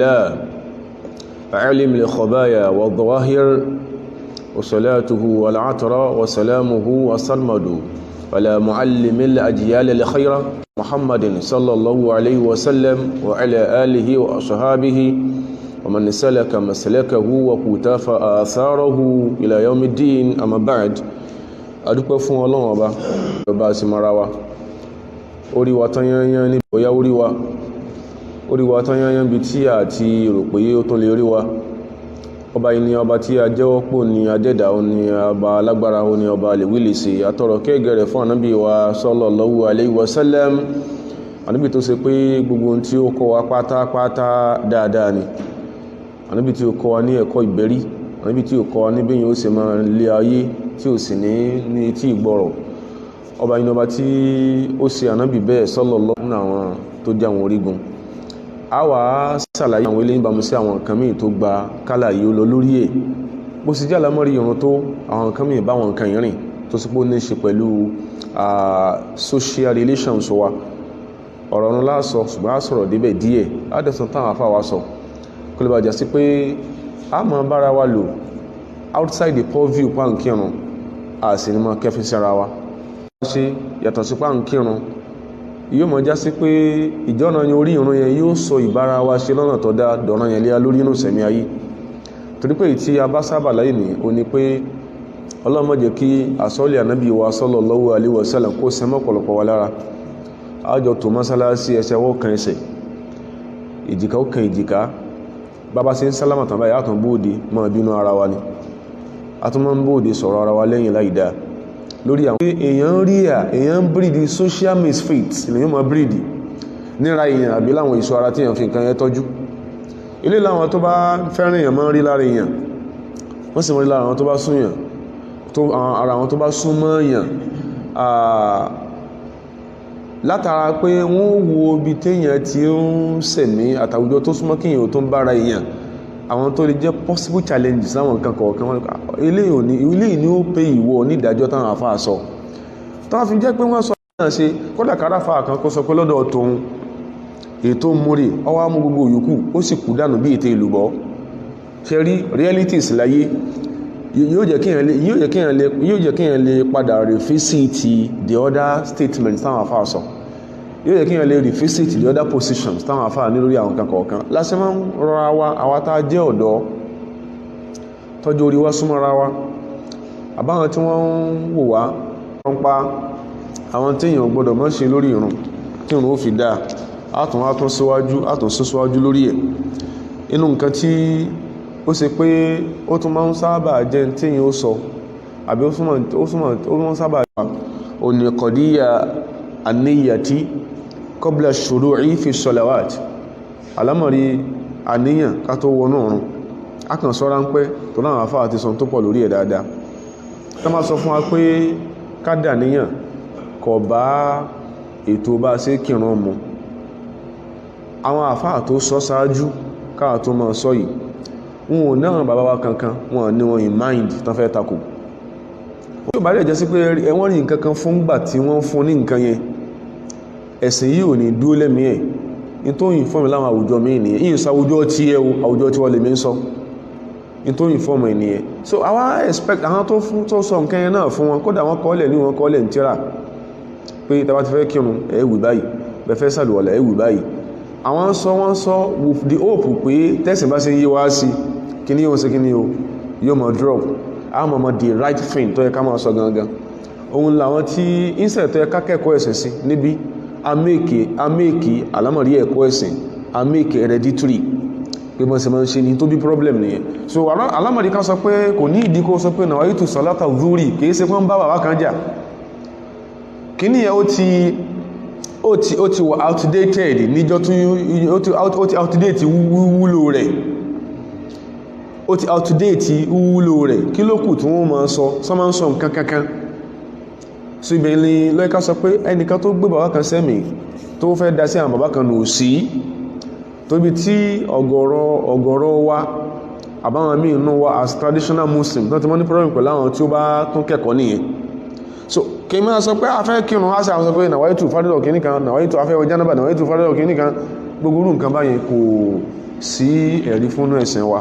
لا علم الخبايا والظواهر وصلاته والعطر وسلامه وسلمد على معلم الأجيال الخير محمد صلى الله عليه وسلم وعلى آله وأصحابه ومن سلك مسلكه وكتاف آثاره إلى يوم الدين. أما بعد adúpẹ́ fún Ọlọ́run ọba ọba simarawa orí wa tán yányán ní bóyá orí wa tán yányán bí tí a ti rò pé ó tún lè rí wa. Ọba yìí ni ọba tí a jẹ́wọ́ pò ní adẹ́dà, ó ní ọba alágbára, ó ní ọba àlèwílèsè. Àtọrọ kẹ́gẹ̀rẹ̀ fún ànábì wa sallallahu alayhi wa sallam, ànábì tó ṣe pé gbogbo ohun tí ó kọ́ wa pátápátá dáadáa ni, ànábì tí ó kọ́ wa ní ẹ̀kọ́ ìgbérí, ànábì tí ó kọ́ wa ní bí yóò ṣe máa lé ayé tí ó sì ní tí ìgbọ́rọ̀. Ọba yìí ni ọba tí ó ṣe ànábì bẹ́ẹ̀ sallallahu alaihi àwọn tó jẹ́ àwọn orígun. A wà ṣàlàyé àwọn ilé ìbámu sí àwọn nǹkan míì tó gba kálà yìí ó lọ lórí ẹ̀. Bó sì jẹ́ àlámọ́rí ìrun tó àwọn nǹkan míì bá àwọn nǹkan ìrìn tó sì pé ó ní ṣe pẹ̀lú social relations wa. Ọ̀rọ̀ ọ̀run lásọ ṣùgbọ́n a sọ̀rọ̀ débẹ̀ díẹ̀ adẹ́sán táwọn afá wa sọ kó lè bàjẹ́ sí pé a máa bára wa lò outside the purview páǹkìrùn a sì ní máa kẹfí sára wa. Ṣe yàtọ̀ sí páǹkìrùn yóò mọ̀ já sí pé ìjọ́nà yẹn orí ìrun yẹn yóò sọ ìbára wa ṣe lọ́nà tó dá dọ̀nà yẹn lé lórí inú sẹ̀mí ayé. Torí pé tí a bá sábà láyé ní o ní pé Ọlọ́run má jẹ́ kí àsọ́lẹ̀ ànábì wa sallallahu alaihi wasallam kó sẹ́mọ́ pọ̀lọpọ̀ wa lára. Àjọ tó mọ́sálásí ẹsẹ̀ wọ́n kan ẹsẹ̀, ìjìká ó kan ìjìká, bàbá sí ń sálámà tàn báyìí àtún bóòdì mọ́ bínú ara wa ni, àtún mọ́ bóòdì sọ̀rọ̀ ara wa lẹ́yìn láìdáa lórí àwọn èèyàn rí èèyàn brídi social misfits èèyàn mọ́ brídi níra èèyàn àbí láwọn ìṣọ́ ara tí èèyàn fi nǹkan yẹn tọ́jú. Ilé láwọn tó bá fẹ́ràn èèyàn mọ́ rí lára èèyàn, wọ́n sì mọ́ rí lára àwọn tó bá sún èèyàn, ara àwọn tó bá sún mọ́ èèyàn látara pé wọ́n wo ibi téèyàn ti ń sẹ̀mí àtàwùjọ tó súnmọ́ kéèyàn tó ń bára èèyàn, àwọn tó lè jẹ́ possible challenges láwọn nǹkan kọ̀ọ̀kan wọn ilé ìní ó pé ìwọ onídàájọ́ táwọn àfáà sọ táwọn fi jẹ́ pé wọ́n sọ náà ṣe kódà káráfà kan kó sọ pé lọ́dọ̀ tóun ètò múrè ọwá mú gbogbo yòókù ó sì kú dànù bí ètò ìlúbọ. ṣe rí realities láyé yóò jẹ́ kéèyàn lè padà revisit the other statements táwọn àfáà sọ, yóò jẹ́ kéèyàn lè revisit the other positions táwọn àfáà ní lórí àwọn nǹkan kọ̀ọ̀kan. lásán máa ń rọra wa àwa tá a jẹ́ ọ̀dọ́ tọ́jú orí wa súnmọ́ra wa, àbáwọn tí wọ́n ń wò wá wọ́n pa àwọn téèyàn gbọ́dọ̀ mọ́ ṣe lórí ìrun tí ìrun ó fi dáa àtún síwájú lórí ẹ̀. inú nǹkan tí ó ṣe pé ó tún máa ń sábà jẹ́ téèyàn ó sọ àbí ó máa ń sábà òní kọ̀díyà àníyàtí qabla shuru'i fi salawat, alámọ̀rí àníyàn ká tó wọnú ọ̀run. A kàn sọ́ra ń pẹ́ tó náà àfáà ti sọ tó pọ̀ lórí ẹ̀ dáadáa. Ká máa sọ fún wa pé ká dàníyàn kò bá ètò bá ṣe kírun mu. Àwọn àfáà tó sọ ṣáájú káà tó máa sọ yìí wọn ò náà bàbá wa kankan wọn ní wọn in mind tán fẹ́ takò. Ó yóò bá lè jẹ́ sí pé ẹwọ́n rí nǹkan kan fún gbà tí wọ́n fún ní nǹkan yẹn, ẹ̀sìn yìí ò ní dúó lẹ́mí ẹ̀ ní tó yìn fọ́mù láwọn àwùjọ mí nìyẹn. Yìí sọ àwùjọ tí ẹ o àwùjọ tí wọ́n lè mí ń sọ ní tó yìn fọ́mù ènìyàn. So àwa expect àwọn tó sọ nǹkan yẹn náà fún wọn, kódà wọ́n kọ́lẹ̀ ní wọn kọ́lẹ̀ ń tíra pé tàbá ti fẹ́ kírun ẹ wí báyìí, bẹ fẹ́ sàlùwàlà ẹ wí báyìí. Àwọn wọ́n sọ with the hope pé tẹ́sìn bá ṣe yí wá sí kíní yóò ṣe kíní yóò mọ̀ drop àwọn mọ̀ the right thing tó yẹ ká máa sọ gangan. Òun làwọn tí instead tó yẹ ká kẹ́kọ̀ọ́ ẹ̀sìn sí níbi améèkì alámọ̀rí ẹ̀kọ́ ẹ̀sìn améèkì hereditary pé mọ́ sí máa ń ṣe ní tó bí problem nìyẹn. So alámọ̀rí ká sọ pé kò ní ìdí kó sọ pé náà ètò sọ́látà dhuri kìí ṣe pọ́n bá bàbá kan jà. Kíní yẹn ó ti wà outdated níjọ́ tó ó ti outdate wúlò rẹ̀, ó ti outdate wúlò rẹ̀. Kí ló kù tí wọ́n máa ń sọ nǹkan kankan. So ibẹ̀ ni lọ́ẹ̀ká sọ pé ẹnìkan tó gbé bàbá kan sẹ́mì tó fẹ́ dá sí àwọn bàbá kan nù sí tóbi tí ọ̀gọ̀rọ̀ wa àbáwọn míì nù wa as traditional Muslim náà ti mọ́ ní problem pẹ̀lú àwọn tí ó bá tún kẹ́kọ̀ọ́ nìyẹn. So kí máa sọ pé afẹ́ kírun á sì àwọn sọ pé nàwáyé tù fádìlọ̀ kìíní kan, nàwáyé tù afẹ́ ọjánàbà, nàwáyé tù fádìlọ̀ kìíní kan, gbogbo nǹkan báyẹn sí ẹ̀rí fúnnú ẹ̀sìn wa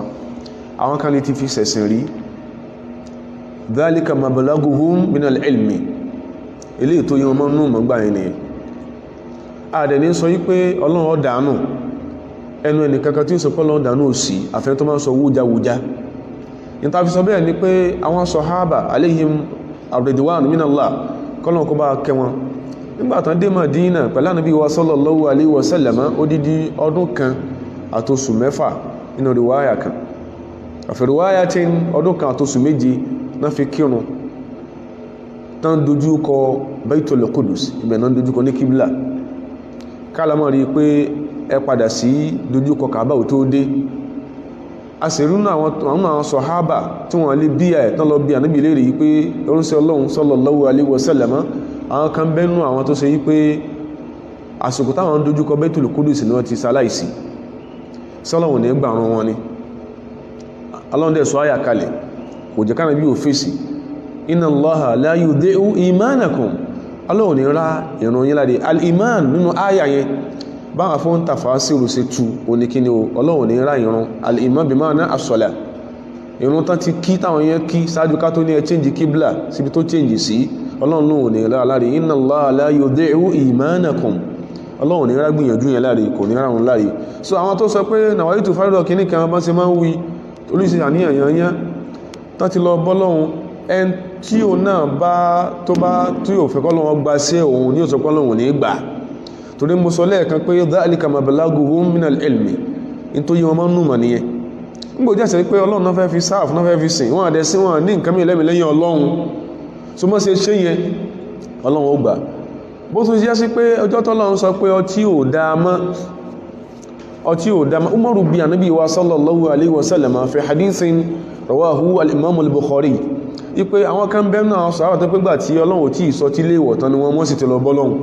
àwọn kan lè ti fi ṣẹ̀sìn rí dhalika mablaguhum minal ilmi ilé ètò yíò mọ́ nù mọ́gbà ẹni àdẹ̀ ní sọ wípé ọlọ́run ọ̀dánù ẹnu ẹni kankan tí ó sọ pọ́lọ́run ọ̀dánù òsì àfẹ́ tó máa ń sọ wújawújá níta fi sọ bẹ́ẹ̀ ni pé àwọn sàhábà alayhim ridwan minallah kọ́lọ́run kó bá kẹ́ wọn nígbàtán dé Mádínà pẹ̀lú Ànábì wa sallallahu alayhi wa sallam odidi ọdún kan àtòsù mẹ́fà nínú riwaya kan àfi riwaya tí ọdún kan àtòsù méje náà fi kírun tán dojú kọ Baitul Qudus ibẹ̀ náà dojú kọ ní kíbílà kálámọ̀ rí pé ẹ padà sí dojú kọ Kaaba ò tó dé a sì rí àwọn sàhábà tí wọ́n lè bí ẹ̀ tán lọ bí Ànábì léèrè yí pé oúnṣẹ́ Ọlọ́run sallallahu alayhi wa sallam àwọn kan bẹ́nu àwọn tó ṣe yí pé àsìkò táwọn dojú kọ Baitul Qudus ni wọ́n ti ṣaláìsí sọ́lọ́wọ̀n ní gbàrún wọn ni alọ́ndẹ̀ sọ ayà kalẹ̀ kò jẹ́ kánà bí ò fèsì inna Allaha la yudhi'u imanakum alọ́wọ̀n ní rá ìrun yín láre al-iman nínú ayà yẹn báwọn fún tafasiru sí tu oníkíní ọlọ́wọ̀n ní rá ìrun al-iman bí máa ná as-salah ìrun tán ti kí táwọn yẹn kí sáájú ká tó ní ẹ change kíblà síbi tó change sí ọlọ́run ní rá láre inna Allaha la yudhi'u imanakum ọlọ́run ní rá gbìyànjú yẹn láre kò ní ráhùn láre so àwọn tó sọ pé nàwáyítù fárídọ̀ kìíní kan bá ṣe máa ń wí oríṣìí àníyàn yányán tán ti lọ bọ́lọ́run ẹn tí ò náà bá tó bá tí ò fẹ́ kọ́lọ́run gba sí òun ní òsọ kọ́lọ́run ní gbà torí mo sọ lẹ́ẹ̀kan pé dhalika mablaguhum minal ilmi in tó yí wọn máa ń númọ̀ nìyẹn nígbò jẹ́ sẹ́ pé ọlọ́run náà fẹ́ fi sáàfù náà fẹ́ fi sìn wọ́n àdẹ́ sí wọn ní nǹkan mìíràn lẹ́yìn ọlọ́run so mọ́ ṣe ṣe yẹn ọlọ́run ó gbà bó tún jẹ́ sí pé ọjọ́ tọ́lọ́run sọ pé ọtí ò dáa Umaru bí Ànábì wa sallallahu alaihi wasallam fi hadithin rawahu al-imam al-Bukhari ipé àwọn kan bẹ́ẹ̀ náà sọ àwọn tó pẹ́gbà tí ọlọ́run tí ìsọ tí lè wọ̀tán ni wọ́n sì ti lọ bọ́lọ́run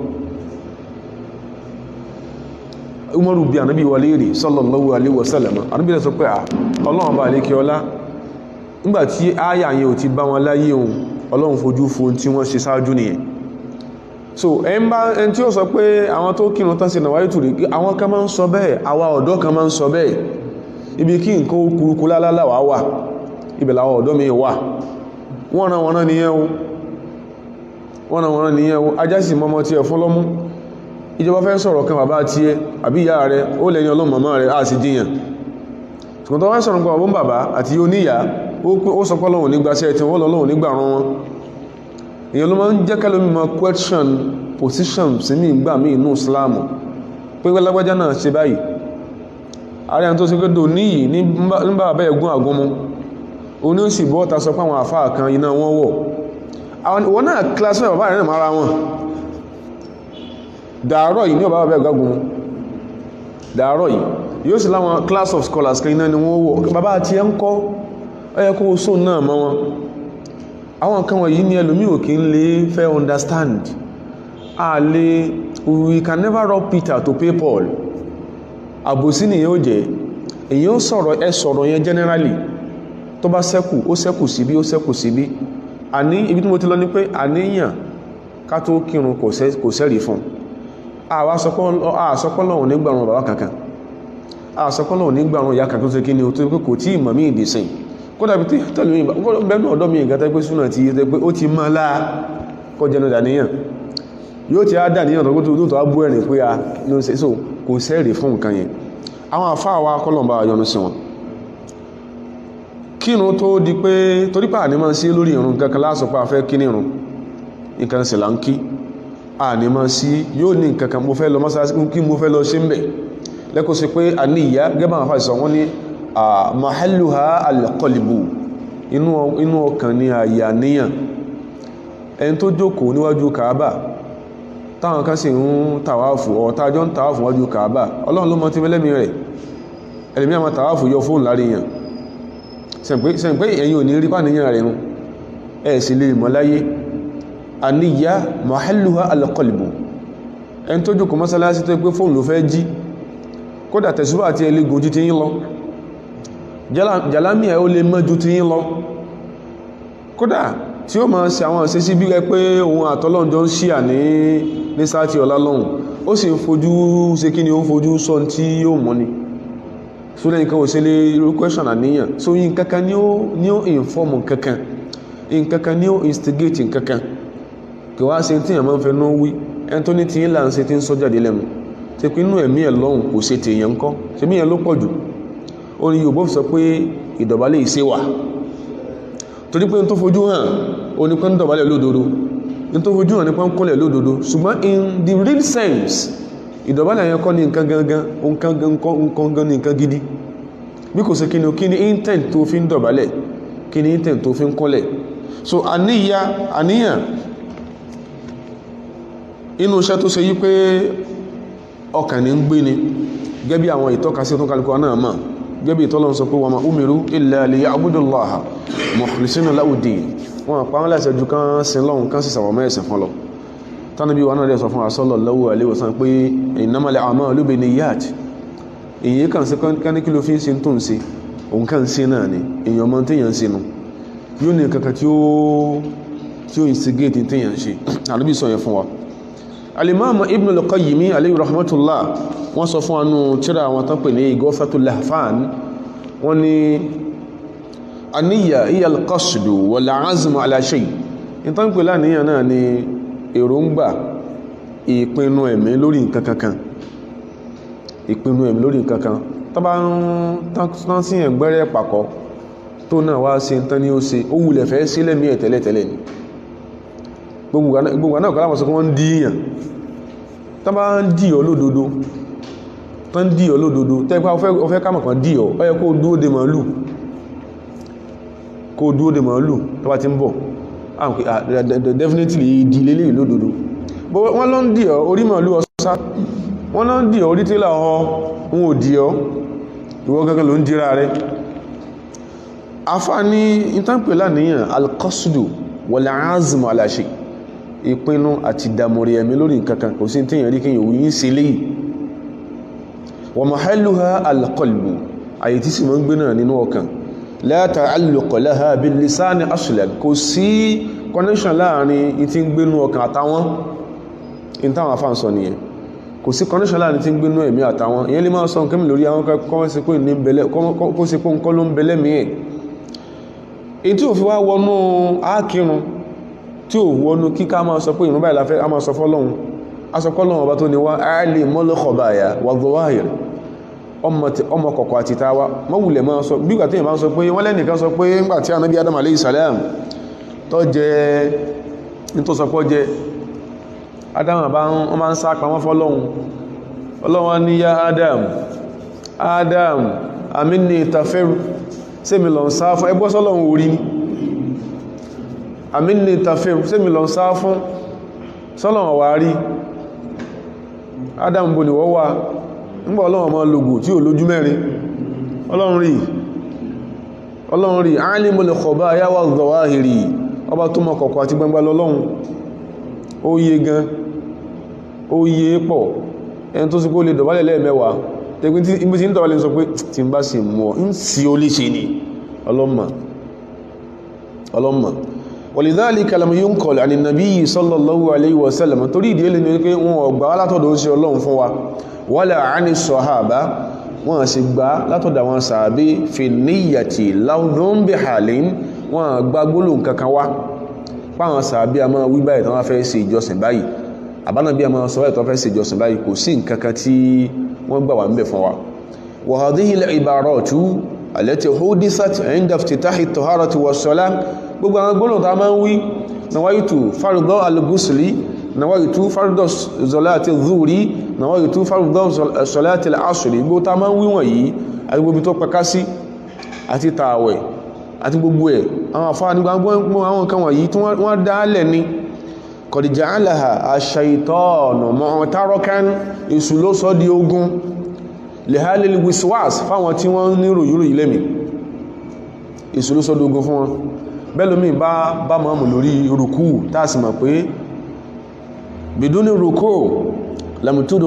Umaru bí Ànábì wa léèrè sallallahu alaihi wasallam Ànábì sọ pé ọlọ́run bá lè kí ọlá nígbàtí áyà yẹn ò ti bá wọn láyé ohun ọlọ́run fojú fún tí wọ́n ṣe sáájú nìyẹn so ẹn tí ó sọ pé àwọn tó kírun tán sí nàwáyé tùrí àwọn kan máa ń sọ bẹ́ẹ̀ àwa ọ̀dọ́ kan máa ń sọ bẹ́ẹ̀ ibi kí nǹkan kúrukú lálálàwà wà ibẹ̀ làwọn ọ̀dọ́ mi wà wọ́n rán wọn nìyẹn o ajá sì mọ́mọ́ tí ẹ fún lọ́mú ìjọba fẹ́ sọ̀rọ̀ kan bàbá tí ẹ àbí ìyá rẹ ó lẹ́yìn ọlọ́mọ̀mọ́ rẹ á sì jiyàn ṣùgbọ́n tó wá sọ̀rọ̀ pé ọ̀bọ̀n bàbá àti oníyà ó sọ pé Ọlọ́run nígbà sí ẹ̀ tí wọ́n lọ́lọ́run nígbà rán wọn èyàn ló máa ń jẹ́ kẹ́lómi ma question position sí ní ìgbà mí inú islamu pé lágbájá náà ṣe báyìí ààrẹ tó ṣe gbẹ́dọ̀ níyì ní bàbá bẹ́ ẹ̀gún àgúnmú oní ó sì bọ́ ta sọ pé àwọn àfáà kan iná wọ́n wọ̀ wọ́n náà kílásí bàbá rẹ̀ náà mara wọn dàárọ̀ yìí ní bàbá bẹ́ ẹ̀gún dàárọ̀ yìí yóò sì láwọn class of scholars kan iná ni wọ́n wọ̀ bàbá àti ẹ̀ ń kọ́ ẹ̀yẹ kó sóun náà mọ́ wọn àwọn kan wọ̀nyí ní ẹlòmí ò kí ń lè fẹ́ understand we can never rob Peter to pay Paul àbòsí nìyẹn ó jẹ́ èyí ó sọ̀rọ̀ yẹn generally tó bá sẹ́kù ó sẹ́kù síbí àní ibi tí mo ti lọ ní pé àníyàn ká tó kírun kò sẹ́rì fún àsọpọ́lọ́hùn nígbàrún bàbá kankan àsọpọ́lọ́hùn nígbàrún ìyá kankan tó ṣe kí ni ó tó pé kò tí ìmọ̀ mí ìdìsìn kódà bí tí tọ́lù yìí bẹ́ẹ̀nù ọ̀dọ́ mi ìgbàtà pé súnà ti yẹ́ pé ó ti máa láà kọ́ jẹnu dàníyàn yóò ti á dàníyàn tó tó tó abú ẹ̀rìn pé a ló ń ṣe so kò sẹ́rì fún nǹkan yẹn àwọn àfáà wa kọ́lọ̀mbà yọnu sí wọn kírun tó di pé torípà ní máa sí lórí ìrun kankan lásọpá fẹ́ kí nírun nǹkan sì là ń kí a ní máa sí yóò ní nǹkan kan mo fẹ́ lọ mọ́sálásí kí mo fẹ́ lọ ṣe ń bẹ̀ lẹ́kọ́ sí pé àníyá gẹ́bà àfáà sọ wọ́n ní mahalluha alqalbu inú ọkàn ni àyè àníyàn ẹni tó jókòó níwájú Kaaba táwọn kan sì ń tàwáfù ọ̀tájọ́ ń tàwáfù níwájú Kaaba Ọlọ́run ló mọ̀ tí mẹ́lẹ́mí rẹ̀ ẹlẹ́mí àmà tàwáfù yọ fóònù láríyàn sẹ́ǹpé ẹ̀yin ò ní rí pàníyàn rẹ̀ rún ẹ̀ sì lè mọ̀ láyé àníyá mahalluha alqalbu ẹni tó jókòó mọ́sálásí tó pé fóònù ló fẹ́ jí kódà tẹ̀sùbà àti ẹlẹ́gùn jí ti yín lọ jàlámì ẹ̀ ó lè mọ́jú ti yín lọ kódà tí ó máa ṣe àwọn ìṣesí bí rẹ pé òun àtọ́lọ́njọ́ ń ṣíà ní sáàtì ọlá lọ́hùn ó sì ń fojú ṣe kí ni ó ń fojú sọ tí yóò mọ́ ni so lẹ́yìn kan ò sí lè question àníyàn so yín kankan ní ó inform kankan ní ó instigate kankan kí wá ṣe tí èèyàn máa ń fẹ́ náà wí ẹni tó ní tí yín là ń ṣe tí ń sọ jáde lẹ́nu tí pé inú ẹ̀mí ẹ̀ lọ́hùn kò ṣe tèèyàn kọ́ ṣe mí yẹn ló pọ̀ jù ó ní Yorùbá fi sọ pé ìdọ̀bálẹ̀ ìṣe wà torí pé n tó fojú hàn ó ní pé ń dọ̀bálẹ̀ lódodo n tó fojú hàn ní pé ń kúnlẹ̀ lódodo ṣùgbọ́n in the real sense ìdọ̀bálẹ̀ yẹn kọ́ ní nǹkan gangan nǹkan gan ní nǹkan gidi bí kò sí kí ni intent tó fi ń dọ̀bálẹ̀ kí ni intent tó fi ń kúnlẹ̀ so àníyàn inú iṣẹ́ tó ṣe yí pé ọkàn ní ń gbé ni gẹ́bí àwọn ìtọ́kasí tó kálukú náà mọ̀ gẹ́bí ìtọ́lọ́n sọ pé wa ma umiru illa liya'budullaha mukhlisina lahu-d-din wọn pa wọ́n láṣẹ ju kan sin lọ́hun kan sì sàwọ̀ mẹ́ẹ̀sìn fún lọ tánàbí wa náà rẹ̀ sọ fún sallallahu alaihi wasallam pé innamal a'malu binniyat èyí kan sí kan kí ló fi ń sin tó ń ṣe òun kan sí náà ni èèyàn mọ́ téèyàn sínú yóò ní kankan tí ó instigate téèyàn ṣe ànábì sọ yẹn fún wa Al-Imam Ibn al-Qayyim alayhi rahmatullah wọ́n sọ fún anú tírà wọn tán pè ní Ighathatul Lahfan wọ́n ní an-niyya hiya al-qasdu wal-'azmu ala shay ìtàn pè láníyàn náà ni èròǹgbà ìpinnu ẹ̀mí lórí nǹkan kankan ìpinnu ẹ̀mí lórí nǹkan kan tó bá ń tán sí ẹ̀gbẹ́rẹ́ pàkọ́ tó náà wá sí tán ní ó ṣe ó wulẹ̀ fẹ́ sí lẹ́mí ẹ̀ tẹ́lẹ̀tẹ́lẹ̀ ni gbogbo náà kọ́lá mọ̀ sọ pé wọ́n ń díyàn tán bá ń dí ọ lódodo tẹ́gbà ọfẹ́ kámọ̀ kan dí ọ ó yẹ kó dúó de màálù tó bá ti ń bọ̀ definitely ìdí lélẹ̀ lódodo wọ́n lọ ń dí ọ orí màálù ọsá wọ́n lọ ń dí ọ orí tẹ́lá wọn ò dí ọ ìwọ gẹ́gẹ́ ló ń díra rẹ afá ní ìtànpẹ̀ láníyàn al-qasdu wal-'azmu ala shay ìpinnu àti dàmọ̀rí ẹ̀mí lórí nǹkankan kò sí tíyàn rí kíyàn òyìn sí léyìí wa mahalluha al-qalbu àyè tí sì mọ́ ń gbé náà nínú ọkàn la ta'alluqa laha bil-lisani aslan kò sí connection láàrin ìtí ń gbénú ọkàn àtàwọn ìtàwọn afá ń sọ nìyẹn kò sí connection láàrin tí ń gbénú ẹ̀mí àtàwọn ìyẹn lè máa sọ nǹkan mi lórí àwọn kọ́ sí pé nǹkan ló ń bẹ̀lẹ̀ mí ẹ̀ èyí tí ò fi wá wọnú ákírun tí ò wọnú kíká máa sọ pé ìrun báyìí láfẹ́ a máa sọ fọ́lọ́hun a sọ fọ́lọ́hun ọba tó ní wá alimul khabaya wa dhawahir ọmọ kọ̀kọ̀ àti tàwa mọ́wùlẹ̀ máa sọ bí ìgbà tí ìyẹn máa sọ pé wọ́n lẹ́nìkan sọ pé ńgbà tí anábí Adam alayhi salam tó jẹ nítòsọpọ̀ jẹ Adam wọ́n máa ń sá pamọ́ fọ́lọ́hun Ọlọ́hun ní ya Adam aminni tafiru sẹ́mi lọ sá fún ẹgbọ́ sọ́lọ́run orí ní àmìnì tafẹ́ sẹ́mi lọ sá fún sọ́lọ́run wà rí Adam bò ní wọ́n wà nígbà Ọlọ́run ma lògò tí ò lójú mẹ́rin Ọlọ́run rí alimul khabaya wa dhawahiri ọba tó mọ kọ̀kọ̀ àti gbangba lọ́lọ́run ó yé gan ó yé pọ̀ ẹni tó sì kó lè dọ̀bálẹ̀ lẹ́ẹ̀mẹ́wàá tẹ́gbín tí ibi tí ń tọ́wàlẹ̀ sọ pé tí ń bá sì mọ́ ń sí ó lè ṣe ní ọlọ́mà walidhalika lam yunqal anin nabiyyi sallallahu alayhi wa sallam torí ìdí ilẹ̀ ní pé wọn ọgbà látọ̀dọ̀ ń ṣe Ọlọ́run fún wa wala ani sahaba wọn sì gbá látọ̀dọ̀ àwọn sàábé fi niyyati lawdhun bi halin wọn gbá gbólóhùn kankan wá páwọn sàábé a máa wí báyìí tán wá fẹ́ ṣe ìjọsìn báyìí àbánàbí a máa sọ báyìí tán fẹ́ ṣe ìjọsìn báyìí kò sí nǹkankan tí wọ́n gbà wà ń bẹ̀ fún wa wa hadhihi al-ibaratu allati hudisat 'inda iftitahi at-taharati was-salah gbogbo àwọn gbólóhùn tá máa ń wí nawaitu fardhu al-ghusli nawaitu fardhu salati adh-dhuhri nawaitu fardhu salati al-'asri gbogbo tá máa ń wí wọ̀nyí àti gbogbo tó pẹ̀ká sí àti tààwẹ̀ àti gbogbo ẹ̀ àwọn àfáà ní gbogbo àwọn nǹkan wọ̀nyí tí wọ́n dálẹ̀ ní qad ja'alaha ash-shaytanu mu'tarakan èṣù ló sọ di ogun lihalil wiswas fáwọn tí wọ́n ní ròyìnròyìn lẹ́mì èṣù ló sọ di ogun fún wọn bẹ́lómi bá mọ́mù lórí rùkú táàsì mọ̀ pé biduni rùkú lamtudu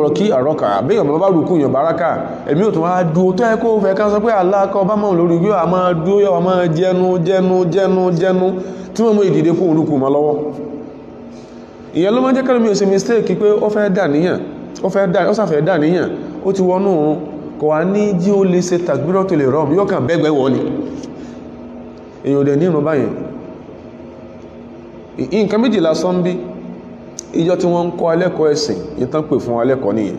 rọ́kì àrọ́kà bẹ́yàn bá rùkú yàn báraka ẹ̀mí ò tún wá dúó tó ẹ́kọ́ fẹ́ ká sọ pé aláàkọ́ bá mọ́mù lórí yóò àmọ́ dúó yóò àmọ́ jẹnu tí wọ́n mú ìdìde fún orúkù mọ́ lọ́wọ́ ìyẹn ló máa jẹ́ kẹ́lùmí ò sí mistake pé ó sàfẹ́ dà níyàn ó ti wọnú kò kò wá ní jí ó lè ṣe takbiratul ihram yóò kàn bẹ́gbẹ́ wọ́ ni èyàn dẹ̀ ní ìrun báyẹn nǹkan méjìlá sọ ń bí ìjọ tí wọ́n ń kọ́ alẹ́kọ̀ọ́ ẹ̀sìn ìtàn pè fún alẹ́kọ̀ọ́ nìyẹn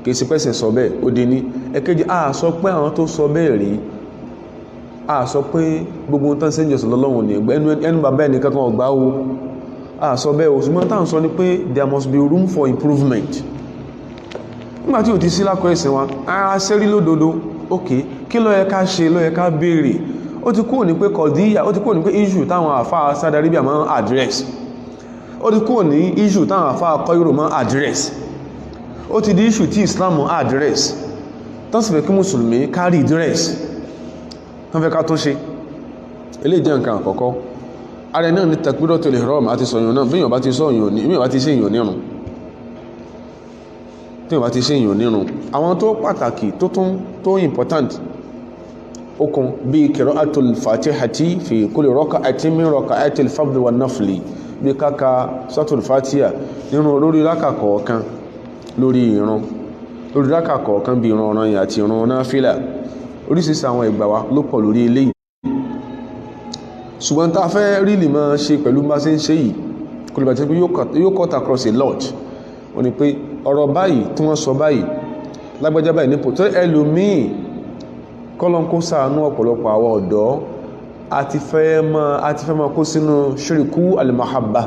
kìí sí pẹ́sìn sọ bẹ́ẹ̀ ó dé ní ẹ̀kejì a sọ pé àwọn tó sọ bẹ́ẹ̀ rí a sọ pé gbogbo tán sí ìjọsìn lọ́lọ́run ní ẹnu bàbá ẹni kankan ọgbà wo a sọ bẹ́ẹ̀ òṣùgbọ́n táwọn sọ ni pé there must be room for improvement nígbàtí ò ti sí lákọ̀ọ́ ẹ̀sìn wa a sẹ́rí lódodo ok kí ló yẹ ká ṣe ló yẹ ká béèrè ó ti kúrò ní pé kọ̀díyà ó ti kúrò ní pé issue táwọn àfáà Saudi Arabia máa ń address ó ti kúrò ní issue táwọn àfáà Cairo máa ń address ó ti di issue tí Islam address tán sì fẹ́ kí mùsùlùmí carry dress tán fẹ́ ká tó ṣe eléyìí jẹ́ nǹkan àkọ́kọ́ ara náà ní takbiratul ihram àti sọ̀yàn náà bíyàn bá ti sọ̀yàn ní bíyàn bá ti ṣe èyàn nírun tí wọ́n bá ti ṣe èyàn nírun àwọn tó pàtàkì tó important okùn bí qira'atul fatihati fi kulli raka'atin min raka'atil fardhi wan nafli bí káka suratul fatiha nínú lórí rákà kọ̀ọ̀kan lórí rákà kọ̀ọ̀kan bí ìran ọ̀ranyàn àti ìran náfílà oríṣiríṣi àwọn ìgbà wa ló pọ̀ lórí eléyìí ṣùgbọ́n tá a fẹ́ rí lè máa ṣe pẹ̀lú bá ṣe ń ṣe yìí kò lè bàtẹ́ pé yóò cut across a lot wọ́n ní pé ọ̀rọ̀ báyìí tí wọ́n sọ báyìí lágbájá báyìí nípò tó ẹlòmíì kọ́lọ́n kó ṣàánú ọ̀pọ̀lọpọ̀ àwọn ọ̀dọ́ àti fẹ́ máa kó sínú ṣíríkú al-mahabba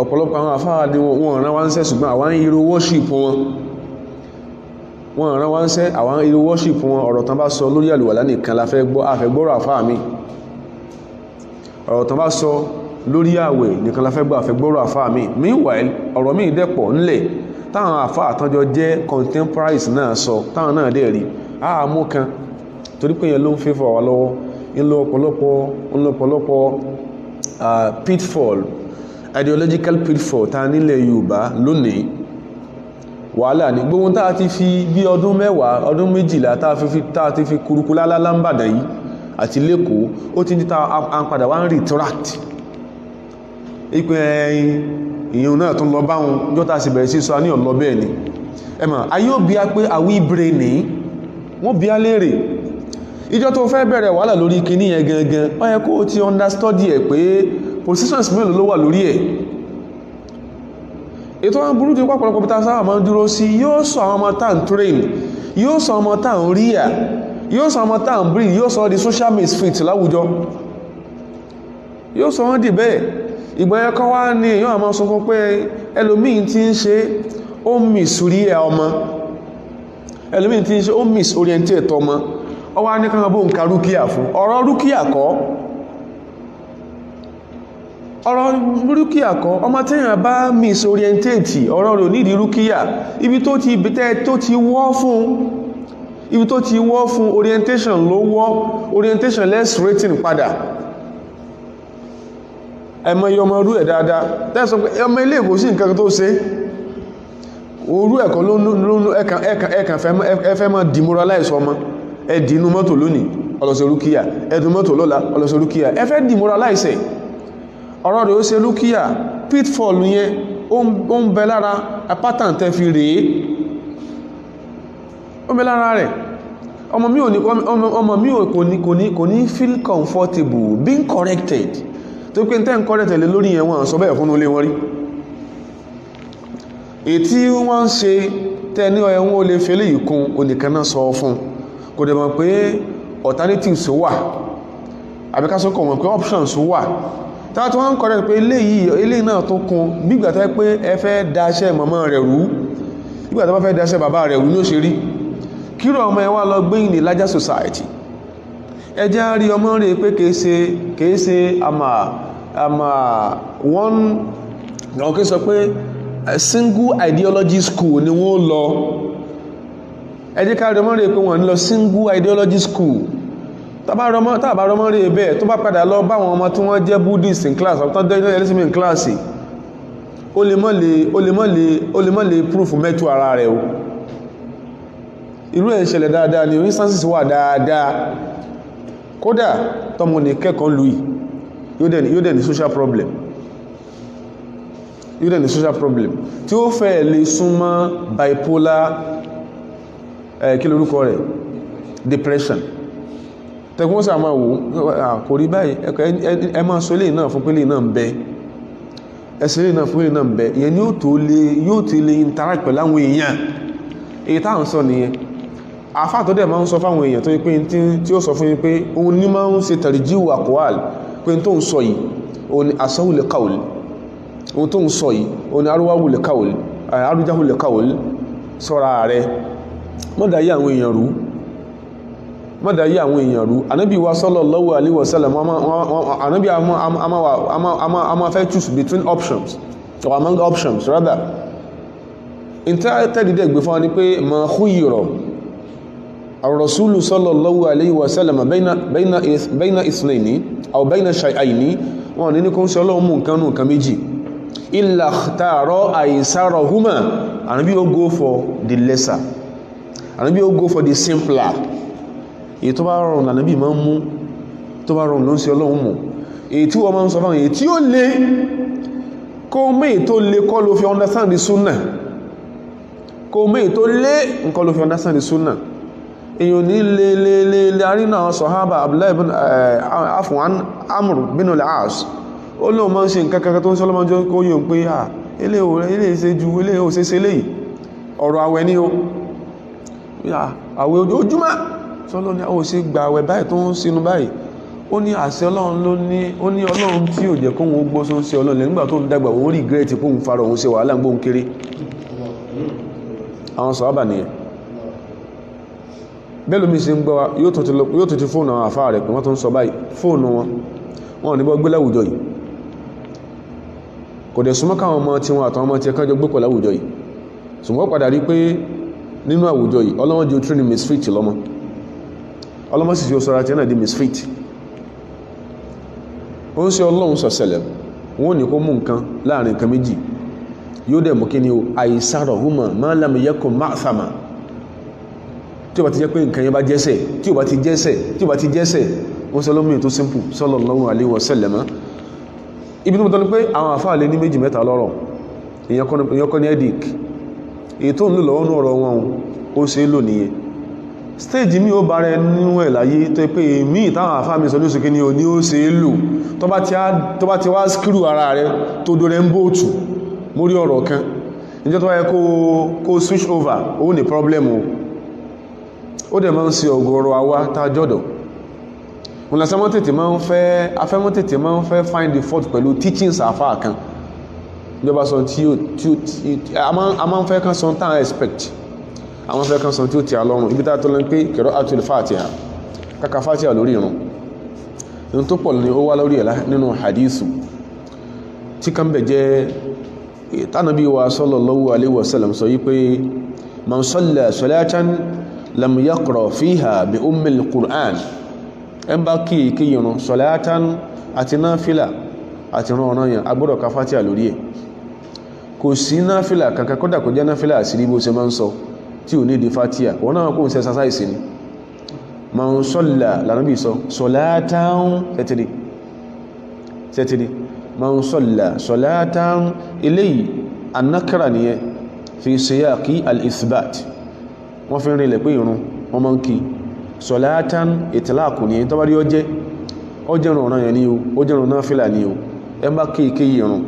ọ̀pọ̀lọpọ̀ àwọn àfáà ni wọ́n rán wá ń sẹ́ ṣùgbọ́n àwọn irú worship wọ́n rán wá ń sẹ́ àwọn irú worship wọn ọ̀rọ̀ tán bá sọ lórí àlùwàlá nìkan la fẹ́ gbọ́ àfẹ́gbọ́rọ̀ àfáà mi ọ̀rọ̀ tán bá sọ lórí àwẹ̀ nìkan la fẹ́ gbọ́ àfẹ́gbọ́rọ̀ àfáà mi meanwhile ọ̀rọ̀ mi dẹ̀pọ̀ ńlẹ̀ táwọn àfáà àtọ́jọ jẹ́ contemporaries náà sọ táwọn náà dẹ̀ rí àmú kan torí pé yẹn ló ń fẹ́ fọ́ wa lọ́wọ́ ńlọ ọ̀pọ̀lọpọ̀ pitfall ideological pitfall ta nílẹ̀ Yorùbá lónìí wàhálà ní gbogbo tá a ti fi bí ọdún 10 ọdún 12 tá a ti fi kurukula lálàmbàdà yìí àti lẹ́kọ̀ọ́ ó ti ní ta a ń padà wá ń retract ipò ìyẹn náà tún lọ báwọn jọ́ta sì bẹ̀rẹ̀ sí sọ ní ọ̀lọ́ bẹ́ẹ̀ ni ẹmà ayé ò bí a pé àwí ìbìrẹ̀ ní wọ́n bí a léèrè ìjọ tó fẹ́ bẹ̀rẹ̀ wàhálà lórí kíní yẹn gangan ó yẹ kó o ti understudy ẹ̀ pé positions mélòó ló wà lórí ẹ̀ ètò àwọn burúkú pàpọ̀lọpọ̀ bí ta sáwà máa ń dúró sí yóò sọ àwọn ọmọ tá ń train yóò sọ ọmọ tá ń ríyà yóò sọ ọmọ tá ń breed yóò sọ di social misfit láwùjọ yóò sọ wọ́n dì bẹ́ẹ̀ ìgbẹ̀yẹ kọ́ wá ní èyàn àmọ́ sọ fún pé ẹlòmíì tí ń ṣe ó miss orí ẹ ọmọ ẹlòmíì tí ń ṣe ó miss orientate ọmọ ọ wá ní kankan bó ń ka rúkíà fún ọ̀rọ̀ rúkíà kọ́ ọmọ tẹ́yàn bá miss orientate ọ̀rọ̀ rẹ̀ nídìí rúkíà ibi tó ti wọ́ fún orientation ló wọ́ orientation less rating padà ẹmọ iye ọmọ orú ẹ̀ dáadáa tẹ́sọ pé ọmọ ilé ìkò sí nǹkan tó ṣe orú ẹ̀kọ́ lónú ẹ̀kàn ẹfẹ́ mọ́ demoralize ọmọ ẹ̀dì inú mọ́tò lónìí ọlọ́sẹ̀ rúkíyà ẹ̀dùn mọ́tò lọ́la ọlọ́sẹ̀ rúkíyà ẹfẹ́ demoralize ọ̀rọ̀ rẹ̀ ó ṣe rúkíyà pitfall yẹn ó ń bẹ lára pattern tẹ́ fi rèé ó ń bẹ lára rẹ̀ ọmọ mi kò ní feel comfortable being corrected tó pé tẹ́ ń kọ́rẹ̀ tẹ̀lé lórí yẹn wọ́n sọ bẹ́ẹ̀ fún olé wọn rí ètí wọ́n ń ṣe tẹ́ ní ẹ̀wọ̀n olè fẹ́lẹ̀ ìkún onìkan náà sọ fún kò dẹ̀ mọ̀ pé alternatives wà àbíkásọ́kọ̀ mọ̀ pé options wà tàbí wọ́n ń kọ́rẹ̀ pé eléyìí náà tó kún bígbà tẹ́ pé ẹ fẹ́ dáṣẹ́ màmá rẹ̀ rú bígbà tẹ́ bá fẹ́ dáṣẹ́ bàbá rẹ̀ rú ní ó ṣe rí kírò ọmọ ẹ wá lọ gbé in the larger society ẹjẹ́ rí ọmọ rẹ̀ pé kèése àmà one ọ̀kẹ́ sọ pé single ideology school ni wọ́n lọ ẹjẹ́ ká rí ọmọ rẹ̀ pé wọ́n lọ single ideology school tàbá rọmọ rẹ̀ bẹ́ẹ̀ tó bá padà lọ báwọn ọmọ tí wọ́n jẹ́ Buddhist in class ọ̀tọ́ ẹlẹ́sìn in class ó lè mọ́ lè proof mẹ́tò ara rẹ̀ o irú ẹ̀ ṣẹlẹ̀ dáadáa ni instances wà dáadáa kódà tọmọ ní kẹ́kọ̀ọ́ lùí yóò dẹ̀ ní social problem tí ó fẹ́ lè súnmọ́ kí lórúkọ rẹ̀ depression tẹ́kún sí àmà wò kò rí báyìí ẹ máa sọ ilé náà fún pé ilé náà ń bẹ ẹsẹ̀ ilé náà fún ilé náà ń bẹ ìyẹn yóò ti lè interact pẹ̀lú àwọn èèyàn èyí táwọn sọ nìyẹn àfáà tó dẹ̀ máa ń sọ fáwọn èèyàn tó yí pé tí ó sọ fún yín pé òun ní máa ń ṣe tarjihu aqwal pé tó ń sọ yìí òun ni asahul qawl òun tó ń sọ yìí òun ni arwahul qawl arjahul qawl sọ́ra rẹ̀ mọ́dáyé àwọn èèyàn rú mọ́dáyé àwọn èèyàn rú anábì wa sallallahu alaihi wasallam anábì a máa fẹ́ choose between options or among options rather intẹ́dìdẹ́ gbé fún wa ní pé ma khuyira ar-rasulu sallallahu alaihi wasallam bayna isnayni aw bayna shay'ayni wọn ní kó ń ṣe ọlọ́run mú nǹkan nù nǹkan méjì illa ikhtara aysarahuma anábì ó go for the lesser anábì ó go for the simpler èyí tó bá rọrùn lànàbì máa ń mú tó bá rọrùn ló ń ṣe ọlọ́run mú èyí tí wọ́n máa ń sọ fáwọn èyí tí ó lé kó mẹ́ tó lé kọ́ ló fi understand the sunnah kó mẹ́ tó lé nǹkan ló fi understand the sunnah èyàn ní lè arínà àwọn sọ̀hábà Abdullahi ibn afwan Amr bin al-As ó lóun máa ń ṣe nǹkan kankan tó ń sọ́lọ́mọ́jọ́ kó yíò pé ilé ìṣe ju ilé òṣèṣe lè ọ̀rọ̀ àwẹ̀ ní o àwẹ̀ ojoojúmọ́ sọ́lọ́ ní àwọn òṣè gba àwẹ̀ báyìí tó ń sinú báyìí ó ní àṣẹ ọlọ́run ló ní ó ní ọlọ́run tí ò jẹ́ kóhun ó gbọ́ só ń ṣe ọlọ́run nígbà tó ń dàgbà ó regret kóhun fara òun ṣe wàhálà gbóhun kéré àwọn sọ̀hábà nìyẹn bẹ́lú mi ṣe ń gbọ́ yóò tó ti fóònù àwọn àfáà rẹ̀ pé wọ́n tó ń sọ báyìí fóònù wọn ní bọ́ gbé láwùjọ yìí kò dẹ̀ súnmọ́ káwọn ọmọ tí wọn àtàwọn ọmọ tí ẹkànjọ gbé pọ̀ láwùjọ yìí ṣùgbọ́n padà rí pé nínú àwùjọ yìí ọlọ́wọ́n jẹ́ trini misfit lọ́mọ ọlọ́mọ sì fi òṣọ́ra tí ẹ̀nà di misfit ó ń ṣe ọlọ́run sọ̀sẹ̀lẹ̀ wọ́n ní kó mú nǹkan láàrin nǹkan méjì yóò dẹ̀ mú kí ni o àìsàrọ̀ húmọ̀ máa lámì yẹ́kùn máa sàmà tí ó bá ti jẹ́ pé nǹkan yẹn bá jẹ́sẹ̀ tí ó bá ti jẹ́sẹ̀ wọ́n sọ lọ́mọ tó simple sallallahu alaihi wasallam ibi tí mo tọ́ ní pé àwọn àfáà lé ní méjì mẹ́ta lọ́rọ̀ èèyàn kọ́ ní edic èyí tó ń lò lọ́wọ́ ní ọ̀rọ̀ wọn ó ṣe é lò nìyẹn stage mi ó bá rẹ nínú ẹ̀ láyé tó pé èmi táwọn àfáà mi sọ ní òṣèké ní ó ṣe é lò tó bá ti wá skírù ara rẹ tó dó rẹ ń bóòtù mórí ọ̀rọ̀ kan níjọ́ tó wáyé kó switch over ó ní problem ó dẹ̀ máa ń ṣe ọ̀gọ̀rọ̀ àwa tàjọ́dọ̀ wọn lásán mọ́ tètè máa ń fẹ́ find the fault pẹ̀lú teachings àfáà kan ìjọba sọ tí a máa ń fẹ́ kan sọ tán expect àwọn fẹ́ kan sọ tí ó ti àlọ́run ibi tá tó lọ pé kẹrọ àtúlù fàtíhà kàkà fàtíhà lórí ìrun ìrun tó pọ̀ ní ó wá lórí ẹ̀lá nínú hadithu tí kan bẹ̀ jẹ́ tánàbí wa sallallahu alaihi wasallam sọ yí pé man salla salatan lam yaqra fiha bi ummil qur'an ẹn bá kí ìrun salatan àti náfílà àti rán ọ̀nà yẹn agbọ́dọ̀ ka fàtíhà lórí ẹ̀ kò sí náfílà kankan kódà kò jẹ́ náfílà àsìrí bó ṣe máa ń sọ tí ò ní di fàtíhà wọ́n náà kò ń ṣe exercise ni man salla lànàbí sọ salatan tẹ́tìrí man salla salatan eléyìí annákàrà nìyẹn fi siyaqi al-ithbat wọ́n fi rìnlẹ̀ pé ìrun wọ́n máa ń kí salatan ìtìláàkù ní tó bá rí ọjẹ́ ọ̀nà yẹn ni ó jẹ́ ọ̀nà náfílà ni ó ẹ bá kí ìrun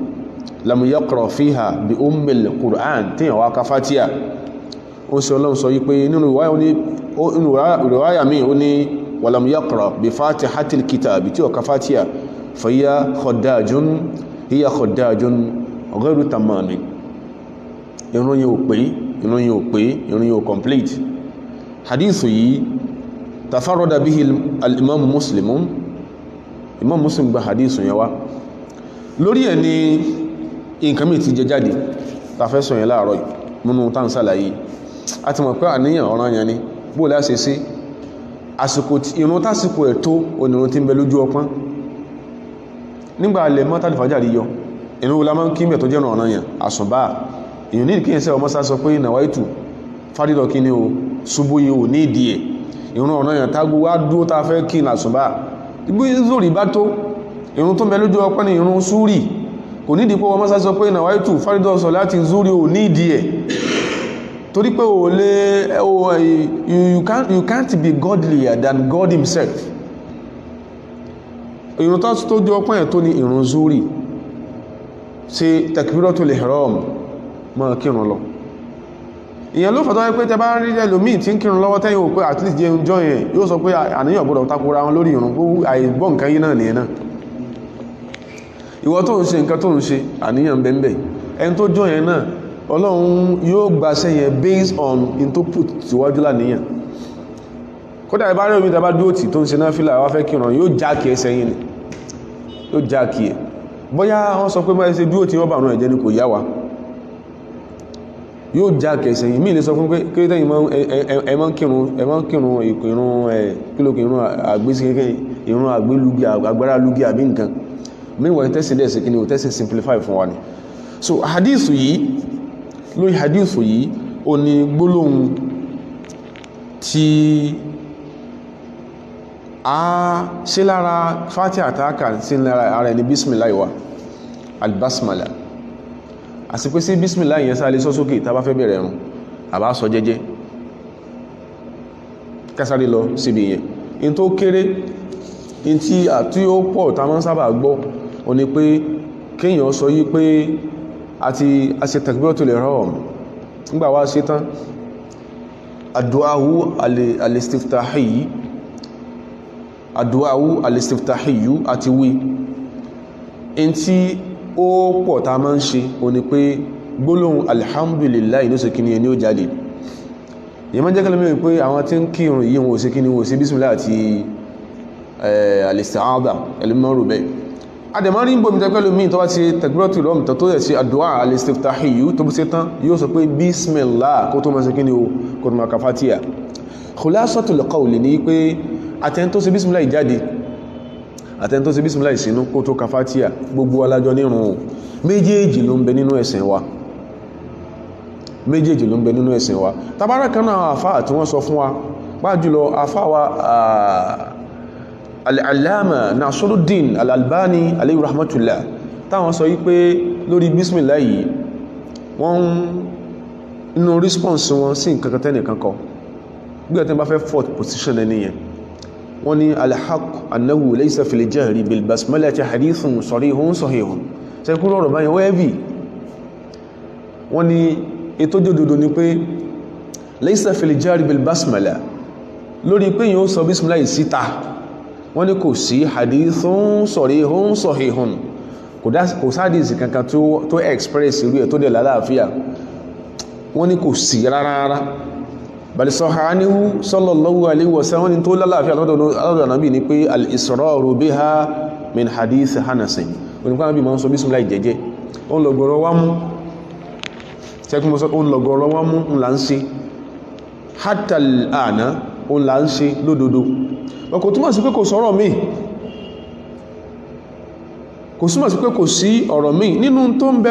lam yaqra fiha bi ummil qur'an tí yàn wá ká fàtíhà ó sì ọlọ́run sọ wípé nínú ìwáyà mi ó ní walam yaqra bi fatihatil kitabi tí ó ká fàtíhà fa hiya khaddajun ghayru tamamin ìrun yẹn ò complete hadithu yìí tafarrada bihi al-imam imam muslim gba hadithu yẹn wá lórí ẹ̀ ní nǹkan mìí ti jẹ jáde tàfẹ́sọ̀ yẹn láàárọ̀ múnú tán sàlàyé a ti mọ̀ pé àníyàn ọ̀ràn yẹn ni bóò láṣẹ sí ìrun tásìkò ẹ̀ tó onírun tí ń bẹ lójú ọpọ́n nígbà alẹ́ mọ́tàlìfàjà rí yọ ìrun la máa ń kí mẹ́ tó jẹ́ ọ̀ràn yẹn àsùnbà èyàn ní kí ẹsẹ̀ ọmọ sá sọ pé nàwáìtù fádìdọ̀ kí ni o ṣubú yìí ò ní ìdí ẹ̀ ìrun ọ̀ràn yẹn tágbó wá dúró tá fẹ́ kí nàṣùnbà igbó zòrì bá tó ìrun tó ń bẹ lójú ọpọ́n ni ìrun súrì kò ní ìdí pé ọmọ sá sọ pé nàwáìtù fádìdọ̀ sọ láti zúrí ò ní ìdí ẹ̀ torí pé you can't be godlier than God himself. ìrun tó jọ ọpọ́ yẹn tó ní ìrun zuri ṣe takbiratul ihram máa kírun lọ. ìyẹn ló fàtọ́ pé tẹ bá rí ẹlòmíì tí ń kírun lọ́wọ́ tẹ́yìn ò pé at least jẹun jọ yẹn yóò sọ pé àníyàn gbọ́dọ̀ takora wọn lórí ìrun gbogbo àìgbọ́ nǹkan yìí náà nìyẹn náà. ìwọ tó ń ṣe nǹkan tó ń ṣe àníyàn bẹ́ẹ̀ ẹni tó jọ yẹn náà Ọlọ́run yóò gbaṣẹ́ yẹn based on input síwájú láníyàn. kódà ìbá rẹ̀ omi tàbá dúró tì tó ń ṣe náfìlà wá fẹ́ kírun yóò jákì ẹsẹ̀ yìí ni yóò jákì ẹ̀ bóyá wọ́n sọ pé bá ẹsẹ̀ dúró tí wọ́n bà rún ẹ̀jẹ́ ni kò yá wa yóò jákì ẹsẹ̀ yìí mí lè sọ fún pé kí tẹ́yìn ẹmọ́ kírun ìrun àgbésíkẹ́kẹ́ ìrun àgbélúgí agbára lúgí àbí nǹkan meanwhile tẹ́sí lẹ́sẹ̀ kí ni ò tẹ́sí simplify fún wa ni. so hadithu yìí lórí hadithu yìí ó ní gbólóhùn tí a ṣe lára Fatiha àtàkà sí lára ara ẹni bismillah wa albasmala àti pé sí bismillah yẹn sáà lè sọ sókè tàbá fẹ́ bẹ̀rẹ̀ ẹ̀rùn àbá sọ jẹ́jẹ́ kásáré lọ síbi yẹn in tó kéré in tí ó pọ̀ ta máa ń sábà gbọ́ o ní pé kéèyàn sọ yí pé àti àṣẹ takbiratul ihram nígbà wá ṣe tán àdúwáwú al-istiftahiyu àti wí in tí ó pọ̀ ta máa ń ṣe o ní pé gbólóhùn alhamdulillah inú sí kíní ẹni ó jáde yìí máa jẹ́ kí lómi pé àwọn tí ń kírun yìí wọn ò sí kíní wọn ò sí bismillah àti al-isti'adha ẹlùmọ́rù bẹ́ẹ̀ adẹ̀mọ́ rí ń bò mítẹ́ pẹ́lú míì tó bá ti takbiratul ihram tó yẹ̀ sí àdúwà al-istiftahiyu tó bú sí tán yóò sọ pé bismillah kó tó máa sí kíní o kò tó máa ka Fatiha. khulasatul qawli ní pé àtẹ́n tó sí bismillah ìjáde àtẹ́n tó sí bismillah ìsínú kó tó ka Fatiha gbogbo alájọ nírun méjèèjì ló ń bẹ nínú ẹ̀sìn wa méjèèjì ló ń bẹ nínú ẹ̀sìn wa tabara kan náà àfáà tí wọ́n sọ fún wa pàjùlọ àfáà wa al-allama Nasiruddin al-Albani alayhi rahmatullah táwọn sọ yí pé lórí bismillah yìí wọ́n inú response wọn sí nǹkan kan tẹ́nìkan kọ bí ọ̀tẹ́ bá fẹ́ fourth position ẹni yẹn wọ́n ní al-haqq annahu laysa fil jahri bil basmalati hadithun sarihun sahihun sẹ́kúrò ọ̀rọ̀ báyìí ó ẹ́bì wọ́n ní ètò jòdòdó ni pé laysa fil jahri bil basmala lórí pé yíò sọ bismillah síta wọ́n ní kò sí hadithun sarihun sahihun kò sáàdìsì kankan tó express irú ẹ̀ tó dẹ̀ lálàáfíà wọ́n ní kò sí rárá bal sahanihu sallallahu alaihi wasallam ní tó lálàáfíà lọ́dọ̀ Ànábì ní pé al-israru biha min hadith hanasin onípa Ànábì ma ń sọ bismillah jẹ́jẹ́ ó ń lọ̀gọ̀rọ̀ wá mú tẹ́kùn mọ́ sọ ó ń lọ̀gọ̀rọ̀ wá mú ńlá ń ṣe hatta al-ana ó ńlá ń ṣe lódodo ọkọ̀ túnmọ̀ sí pé kò sọ̀rọ̀ míì kò súnmọ̀ sí pé kò sí ọ̀rọ̀ míì nínú tó ń bẹ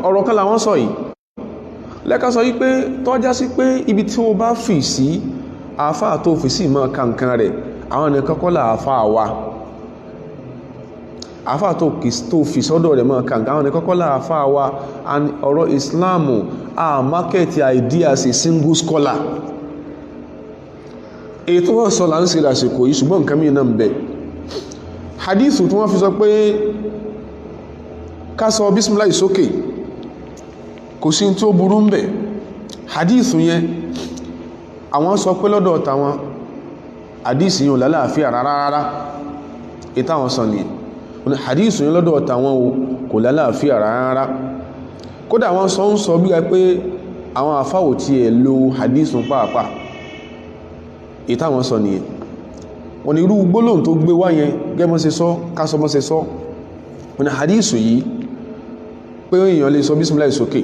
ọ̀rọ̀ kan làwọn sọ yìí lẹ́ka sọ wípé tọ́já sí pé ibi tí ó bá fi sí àáfáà tó fi sí mọ́ kankan rẹ̀ àwọn ẹnìkan kọ́ là àáfáà tó fi sọ́dọ̀ rẹ̀ mọ́ kankan àwọn ẹnìkan kọ́ là àáfáà wa ọ̀rọ̀ Islamu a market idea as a single scholar èyí tó wọ́n sọ là ń ṣe lásìkò yìí ṣùgbọ́n nǹkan mìíràn ń bẹ hadithu tí wọ́n fi sọ pé ká sọ bismillah sókè kò sí tó burú ń bẹ hadithu yẹn àwọn sọ pé lọ́dọ̀ tàwọn hadithu yẹn ò lálàáfíà rárá ìtàwọn sọ ni hadithu yẹn lọ́dọ̀ tàwọn kò lálàáfíà rárá kódà wọ́n sọ ń sọ bí i pé àwọn àfáwò tí ẹ̀ lo hadithu pàápàá ìtàwọn sọ nìyẹn wọ́n ní irú gbólóhùn tó gbé wá yẹn gẹ́mọ́ ṣe sọ kásọmọ́ ṣe sọ wọ́n ní hadithu yìí pé èèyàn lè sọ bismillah sókè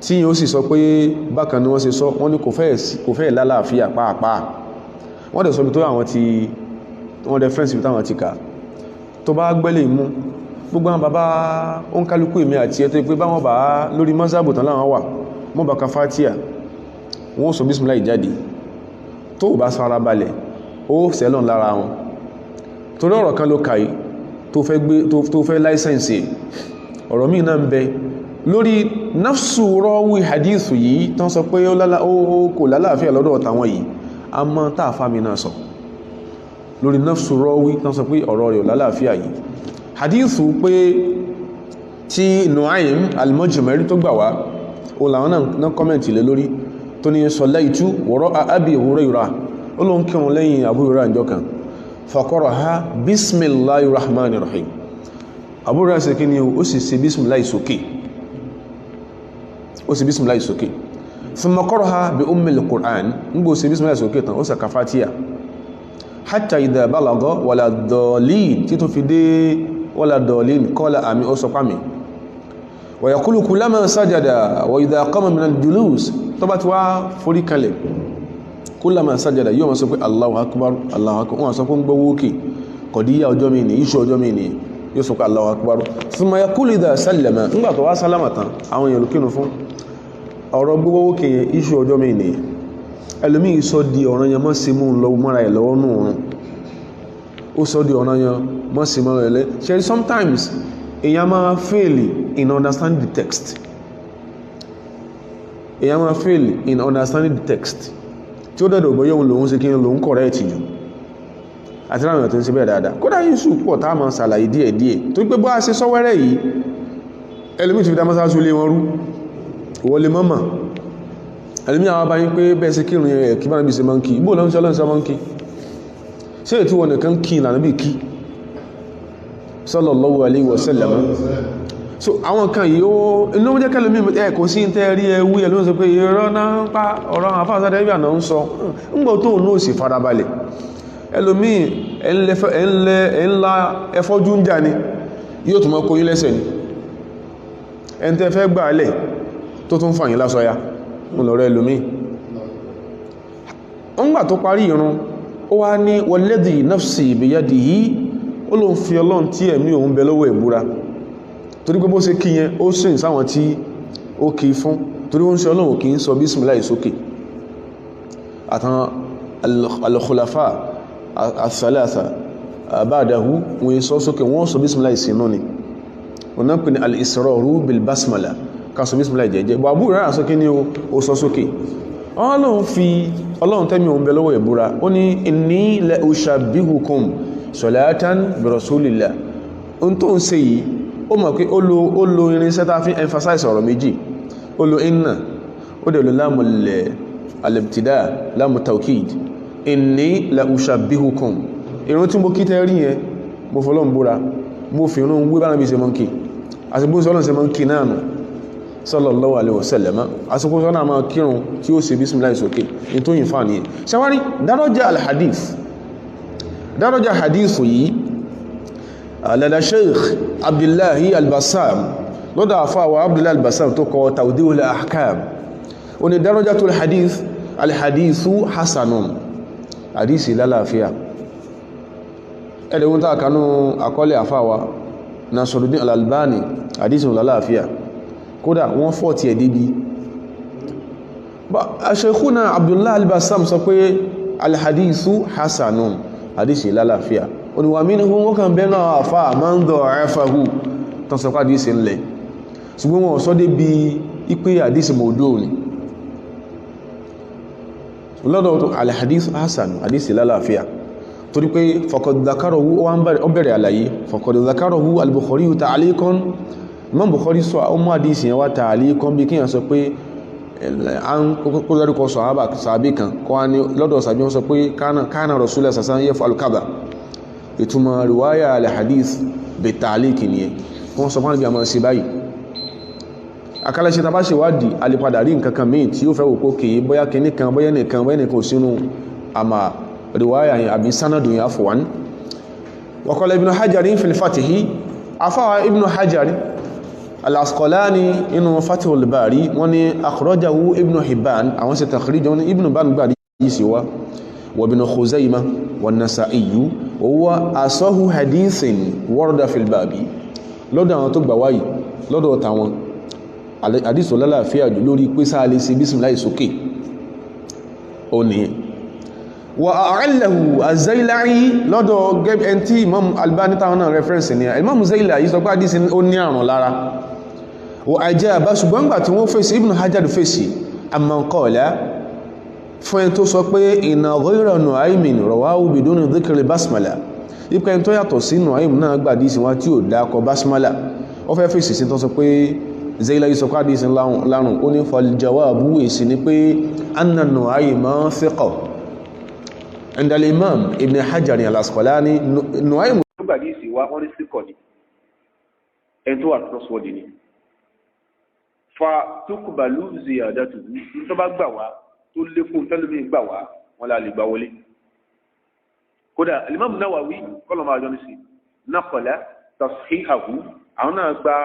tí yíò sì sọ pé bákan ni wọ́n ṣe sọ wọ́n ní kò fẹ́ lálàáfíà pàápàá wọ́n dẹ̀ sọ bí tó àwọn tí wọ́n reference bí táwọn ti kà tó bá gbẹ́lẹ̀ mú gbogbo àwọn bàbá oúnkálukú èmi àti ẹ̀ tó pé báwọn bá lórí mọ́sáàbù tán láwọn wà mọ́ bá ka Fatiha wọ́n sọ bismillah jáde tó bá sára balẹ̀ ó sẹ́lọ̀n lára wọn torí ọ̀rọ̀ kan ló kàí tó fẹ́ láìsẹ̀nsì ọ̀rọ̀ míì náà ń bẹ lórí nafsu rawi hadithu yìí tán sọ pé ó kò lálàáfíà lọ́dọ̀ tàwọn yìí a mọ́ tààfà mi náà sọ lórí nafsu rawi tán sọ pé ọ̀rọ̀ rẹ̀ lálàáfíà yìí hadithu pé tí Nu'aym al-Mujmiri tó gbà wá o làwọn náà kọ́mẹ̀ntì lé lórí tó ní sallaytu wara'a Abi Hurairah ó ló ń kírun lẹ́yìn Abu Hurairah ìjọ kan faqara'a bismillahir rahmanir rahim Abu Hurairah ṣe kí ni ó sì ṣe bismillahi sókè ó sì bismillahi sókè thumma qara'aha bi ummil Qur'an nígbò sí bismillahi sókè tán ó sàkà Fatiha hatta idha balagha wala dhalin tí tó fi dé wala dhalin qala àmì ó sọpá mi wa yaqulu kullama sajada wa idha qama min al-julus tó bá ti wá forí kalẹ̀ kullama sajada yóò máa sọ pé Allahu akbar Allahu akbar wọ́n sọ pé ń gbọ́wọ́ òkè kọ̀díyà ọjọ́ mi ní iṣu ọjọ́ mi ní yóò sọ pé Allahu akbar thumma yaqulu idha sallama ńgbà tó wá sálámà tán àwọn èèyàn lókínú fún ọ̀rọ̀ gbọ́wọ́ òkè iṣu ọjọ́ mi ní ẹlòmíì sọ di ọ̀ràn yẹn mọ́ sí mú un lọ́wọ́ mọ́ra ẹ̀ lọ́wọ́ nù ọ̀run ó sọ di ọ̀ràn yẹn mọ́ sí mọ́ra ẹ̀ lẹ́ ṣe sometimes èèyàn máa fail in understanding the text èèyàn máa fail in understanding the text tí ó dẹ̀dọ̀ gbọ́yẹ̀ òun lòun ṣe kí lòun correct jù àti láwọn èèyàn tó ń ṣe bẹ́ẹ̀ dáadáa kódà yìí sùn pọ̀ tá a máa ṣàlàyé díẹ̀ díẹ̀ tó pé bó a ṣe sọ́wẹ́rẹ́ yìí ẹlòmíì ti fi dá mọ́sáàsù lé wọn rú ìwọlé mọ́mọ́ ẹlòmí àwọn bá yín pé bẹ́ẹ̀ sí kírùn ẹ̀ kí bá náà bí ṣe máa ń kí ibò lọ́nà ṣọ́lọ́nà ṣe máa ń kí ṣe ètí wọn nìkan kí ìlànà bí kí sallallahu alaihi wasallam so àwọn kan yìí ó inú jẹ́ kẹlòmí ẹ̀ kò sí tẹ́ rí ẹwú ẹ̀ ló ń sọ pé irọ́ náà ń pa ọ̀rọ̀ àfáàsádà ẹ̀bí àná ń sọ ńgbọ́ tó náà sì farabalẹ̀ ẹlòmí ẹ̀ńlá ẹfọ́jú ń jà ni yóò tún mọ́ kó yín lẹ́sẹ̀ ni ẹn tẹ́ fẹ́ gbà lẹ̀ tó tún fàyín lásọya ọlọ́rẹ́ lómi ó ń gbà tó parí ìrun ó wá ní walladhi nafsi biyadihi ó ló ń fi ọlọ́run tí ẹ̀mí òun bẹ lọ́wọ́ ìbúra torí pé bó ṣe kí yẹn ó sìn sáwọn tí ó kí fún torí ó ń ṣe ọlọ́run kì í sọ bísmìláì sókè àtàwọn al-khulafa as-salasa ba'dahu wọ́n sọ sókè wọ́n sọ bísmìláì sínú ni wọ́n náà pè ní al-israru bil basmala kásọ̀ bísmìlá ìjẹ́jẹ́ bọ̀ àbúrò rẹ̀ àsọ́kí ní ó sọ sókè ọlọ́run fi ọlọ́run tẹ́mi òun bẹ lọ́wọ́ ìbúra ó ní inni la ushabbihukum salatan bi rasulillah ohun tó ń ṣe yìí ó mọ̀ pé ó lo irinṣẹ́ tá fi emphasize ọ̀rọ̀ méjì ó lo inna ó dẹ̀ lo láàmù al-ibtida láàmù tawkid inni la ushabbihukum irun tí mo kí tẹ́ rí yẹn mo fọlọ́n búra mo fi irun wé bá náà bí ṣe mọ́ kí àti bó sọ́lọ́n ṣe mọ́ kí náà nù sallallahu alaihi wasallam asoko sọ́nà máa kírun tí ó ṣe bismillah sókè ní tó yìn fà ní ẹ̀ ṣàwárí dárọ́jà al-hadith dárọ́jà hadith yìí lada sheikh abdullahi al-bassam lọ́dọ̀ àfáwà abdullahi al-bassam tó kọ tawdihul ahkam ó ní darajatul hadith al-hadithu hasanun hadisi lálàáfíà ẹ̀dẹ̀wọ́n tàà kanú àkọlẹ̀ àfáwà Nasiruddin al-Albani hadisi lálàáfíà kódà wọ́n fọ́ ti ẹ̀dẹ́ bí Sheikhuna Abdullah al-Bassam sọ pé al-hadithu hasanun hadisi lálàáfíà oníwà mínú wọ́n kàn bẹ́ẹ̀ náà àfá máa ń dọ̀ ẹ̀fàhù tán sọ pé hadisi ńlẹ̀ ṣùgbọ́n wọ́n sọ dé bí ipé hadisi mawdu' ni lọ́dọ̀ al-hadithu hasanun hadisi lálàáfíà torí pé faqad dhakarahu ó bẹ̀rẹ̀ àlàyé faqad dhakarahu al-Bukhari ta'aliqan Imam Bukhari sọ ọmọ àdísì yẹn wá tààlì kan bí kíyàn sọ pé kó lọ́rùkọ sàábì kan kọ́ wá ní lọ́dọ̀ sàábì wọ́n sọ pé kánà Rasulullah sàsán yẹ falkaba ìtumọ̀ riwaya al-hadith bẹ̀ tààlì kìíní wọ́n sọ fún àmà sí báyìí akálẹ́ṣẹ́ tàbá ṣe wádìí alìpadà rí nǹkan kan míì tí ó fẹ́ wò kókè bóyá kìíníkan bóyá nìkan sínú àmà riwaya yẹn àbí sanadun yẹn afwan wa qala Ibn Hajar fil Fath afáwa Ibn Hajar al-Asqalani inú Fathul Bari wọ́n ní akhrajahu Ibn Hibban àwọn ṣe takhrij wọn Ibn Hibban gbà yìí sí wá wa Ibn Khuzaymah wa Nasa'i wa huwa asahu hadithin warada fil babi lọ́dọ̀ àwọn tó gbà wáyìí lọ́dọ̀ tàwọn hadith lálàáfíà jù lórí pé sáà lè ṣe bismillah sókè ó ní wa a'allahu az-Zaylai lọ́dọ̀ gẹ́bẹ̀ tí Imam Albani táwọn náà reference ní Imam Zaylai yìí sọ pé hadith ó ní àrùn lára wa ajaba ṣùgbọ́n gbà tí wọ́n fèsì Ibn Hajar fèsì amman qala fún ẹni tó sọ pé inna ghayra Nu'aymin rawahu biduni dhikri basmala ipẹ́ ẹni tó yàtọ̀ sí Nu'aym náà gbà díìsì wá tí ò dákọ basmala ó fẹ́ fèsì sí tó sọ pé Zayla'i sọ pé díìsì lárùn ó ní fal jawabu èsì ni pé anna Nu'ayman thiqa inda al-imam Ibn Hajar al-Asqalani Nu'aym gbà díìsì wá wọ́n ní síkọ̀ ni ẹni tó wà trustworthy ni fa tuqbalu ziyadatuhu tó bá gbà wá tó lékún tẹ́lómi gbà wá wọn la lè gbà wọlé kódà Al-Imam Nawawi kọlọmọ àjọ nísì naqala tashihahu àwọn náà gba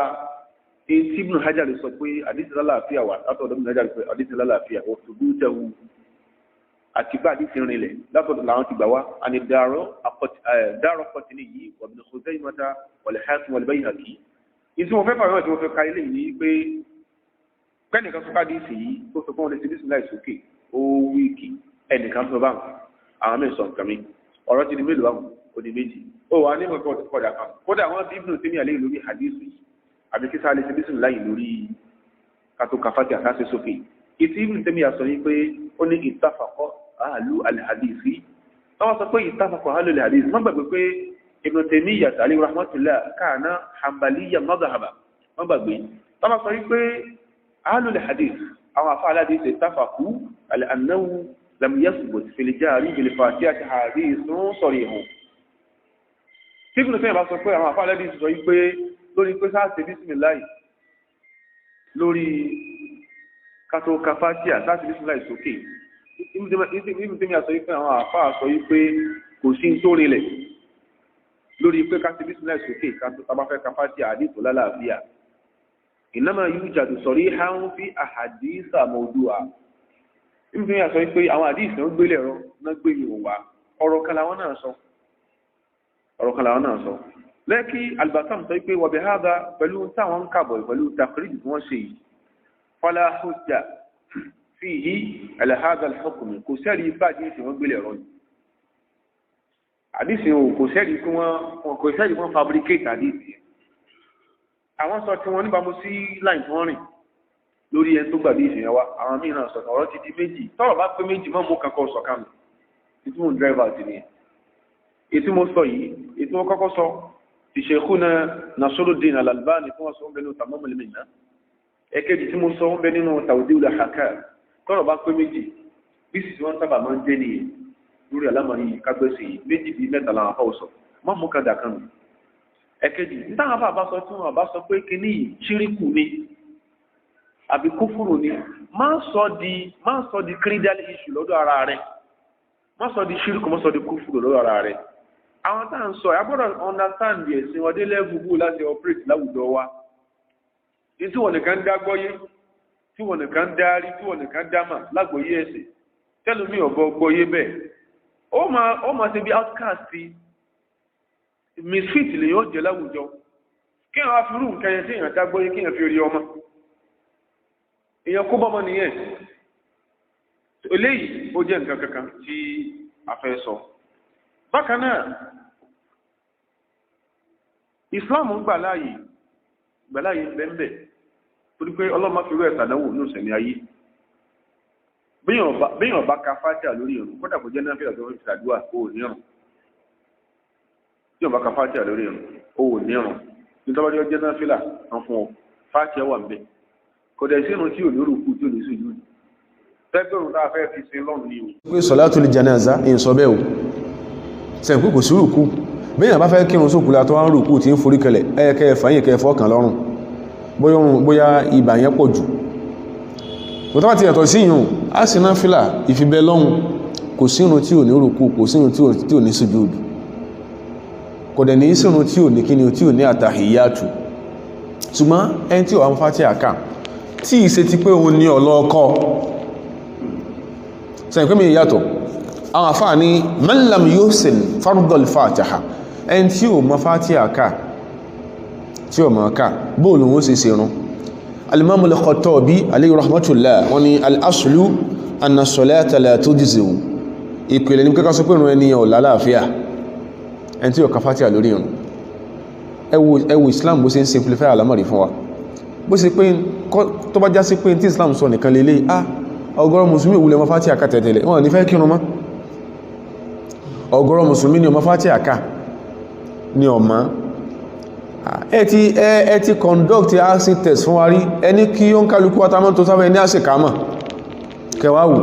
tí Ibn Hajar sọ pé àdìsí lálàáfíà wà látọ̀dọ̀ Ibn Hajar pé àdìsí lálàáfíà wọ́n tó bú tẹ̀wù àti bá àdìsí rinlẹ̀ látọ̀dọ̀ làwọn ti gbà wá àni Daraqutni yìí wa Ibn Khuzaymah wal-Hakim wal-Bayhaqi ìtí mo fẹ́ fàwọn tí mo fẹ́ ka ilé yìí pé kẹ́nìkan tó káàdì sí yìí tó sọ fún wọn lè ti bísí láì sókè ó wíìkì ẹnìkan tó bá wọn àwọn mẹ́sàn án kàmí ọ̀rọ̀ ti di mélòó àwọn òdì méjì ó wà nínú ọkọ̀ kọ̀dà kan kódà àwọn bí Ibn Taymiyyah àlẹ́ lórí hadith yìí àbí kí sáà lè ti bísí láì lórí kátó kàfàtì àtàṣe sókè ìtí Ibn Taymiyyah sọ yìí pé ó ní ittafaqa ahlu al-hadith wọ́n sọ pé ittafaqa ahlu al-hadith wọ́n gbàgbé pé Ibn Taymiyyah alayhi rahmatullah kana hanbaliyyan madhhaba wọ́n gbàgbé wọ́n sọ yìí pé ahlu al-hadith àwọn afá aládìí ittafaqu ala annahu lam yathbut fil jari bil fatihati hadithun sarihun tí Ibn Taymiyyah bá sọ pé àwọn afá aládìí sọ yìí pé lórí pé sáà ṣe bismillah lórí kátó kafatia sáà ṣe bismillah sókè Ibn Taymiyyah sọ yìí pé àwọn afá sọ yìí pé kò sí tó rinlẹ̀ lórí pé ká ṣe bismillah sókè kátó tabafẹ́ kafatia hadithu lálàáfíà إنما يوجد صريحا في أحاديث موضوعة Ibn Taymiyyah sọ pé àwọn hadith náà gbé lẹ́rọ náà gbé yìí wá ọ̀rọ̀ kan làwọn náà sọ lẹ́kí Al-Bassam sọ pé wa bihadha pẹ̀lú táwọn ń kàbọ̀ pẹ̀lú takhrij tí wọ́n ṣe yìí fala hujja fihi ala hadha al-hukm kò sẹ́rí ipá hadith wọ́n gbé lẹ́rọ yìí hadith kò sẹ́rí wọ́n fabricate hadith yìí àwọn sọ tí wọ́n níbàmú sí láì tí wọ́n rìn lórí ẹni tó gbàgbé ìṣẹ̀yàn wa àwọn míì náà sọ̀tọ̀ ọ̀rọ̀ ti di méjì tọ́rọ̀ bá pé méjì mọ́ mú kankan sọ̀kan ètò mò ń dírẹ́fà sí ni ètò mo sọ yìí ètò mo kọ́kọ́ sọ ti Shaykhuna Nasiruddin Al-Albani tí wọ́n sọ ń bẹ nínú Tamamul Minna ẹ̀kejì tí mo sọ ń bẹ nínú Tawdihul Ahkam tọ́rọ̀ bá pé méjì bí sì wọ́n sábà máa ń jẹ́ nìyẹn lórí àlámọ̀rí kágbẹ́sì yìí méjì bíi mẹ́ta làwọn afọ́ sọ mọ́ mú kan dà kan nù ẹ̀kejì nítawọn bá sọ tí wọn bá sọ pé kíní ṣíríkù ni àbí kúfùrù ni má sọ di creedal issue lọ́dọ̀ ara rẹ̀ má sọ di ṣíríkù má sọ di kúfùrù lọ́dọ̀ ara rẹ̀ àwọn tá à ń sọ agbọ́dọ̀ understand ẹ̀sìn wọn dé level bú láti operate láwùjọ wa ní tí wọn nìkan dá gbọ́yé tí wọn nìkan dárí tí wọn nìkan dámà lágbọ́yé ẹ̀sìn tẹ́lómi ọ̀bọ gbọ́yé bẹ́ẹ̀ ó máa ṣe bí outcast misfit lè yóò jẹ láwùjọ kí àwọn afirú nǹkan yẹn tí èèyàn dágbóyé kí èèyàn fi rí ọmọ èèyàn kó bọ́mọ nìyẹn eléyìí ó jẹ́ nǹkan kankan tí a fẹ́ sọ bákan náà Islam ń gbà láàyè bẹ́ẹ̀ torí pé ọlọ́mọ fi rú ẹ̀ sàdánwò ní òsèmí ayé béèyàn bá ka fájà lórí ìrun kódà kò jẹ́ náà fílà tó fi ṣàdúrà ó ní ọ̀run tí o bá ka fàtíà lórí ẹ̀rùn owó ní ẹ̀rùn nítorí ọjọ́ náà fílà ń fún ọ fàtíà wà ń bẹ kò dẹ̀ sínú tí ò ní rúkú tí ò ní sùjú tẹ́gbẹ̀rún tá a fẹ́ fi sin lọ́run ní o. pé salatul janaza ń sọ bẹ́ẹ̀ o sẹ́ǹkú kò sí rúkú bẹ́yàn bá fẹ́ kírun sókù látọ́ wọ́n rúkú tí ń forí kẹlẹ̀ ẹ̀ẹ́kẹ́ fàyín kẹ́ fọ́kàn lọ́rùn bóyá ibà yẹn pọ̀ jù kò tó bá ti yàtọ̀ sí ìyún á sì ná fílà ìfibẹ́ lọ́hùn kò sínú tí ò ní rúkú kò sínú tí ò ní sùjú kò dẹ̀ ní sínú tí ò ní kíni tí ò ní àtàhìyàtù ṣùgbọ́n ẹni tí ò wà ń fàtí àká tí ìṣe ti pé òun ní ọlọ́ọ̀kọ́ sẹ́yìn pé mi yàtọ̀ àwọn àfáà ní man lam yuhsin fardal fatiha ẹni tí ò mọ fàtí àká tí ò mọ ká bóòlù ó sì ṣe rún al-Imam al-Khattabi alayhi rahmatullah wọ́n ní al-aslu anna as-salata la tujzi'u ìpìlẹ̀ ní kíkọ́ sọ pé ìrun ẹni ò lálàáfíà ẹni tí ó ka fàtíà lórí ìrun ẹ wo Islam bó ṣe ń simplify àlámọ̀rí fún wa bó ṣe pé tó bá já sí pé tí Islam sọ nìkan lélẹ̀ ọ̀gọ̀rọ̀ mùsùlùmí ìwúlẹ̀ mọ́ Fatiha ká tẹ̀tẹ̀lẹ̀ wọ́n ní fẹ́ kírun mọ́ ọ̀gọ̀rọ̀ mùsùlùmí ni ọmọ Fatiha ká ní ọmọ ẹ ti conduct acid test fún wa rí ẹni kí ó ń kálukú atamọ́ tó sáfẹ́ ní àṣekámọ̀ kẹwàá wù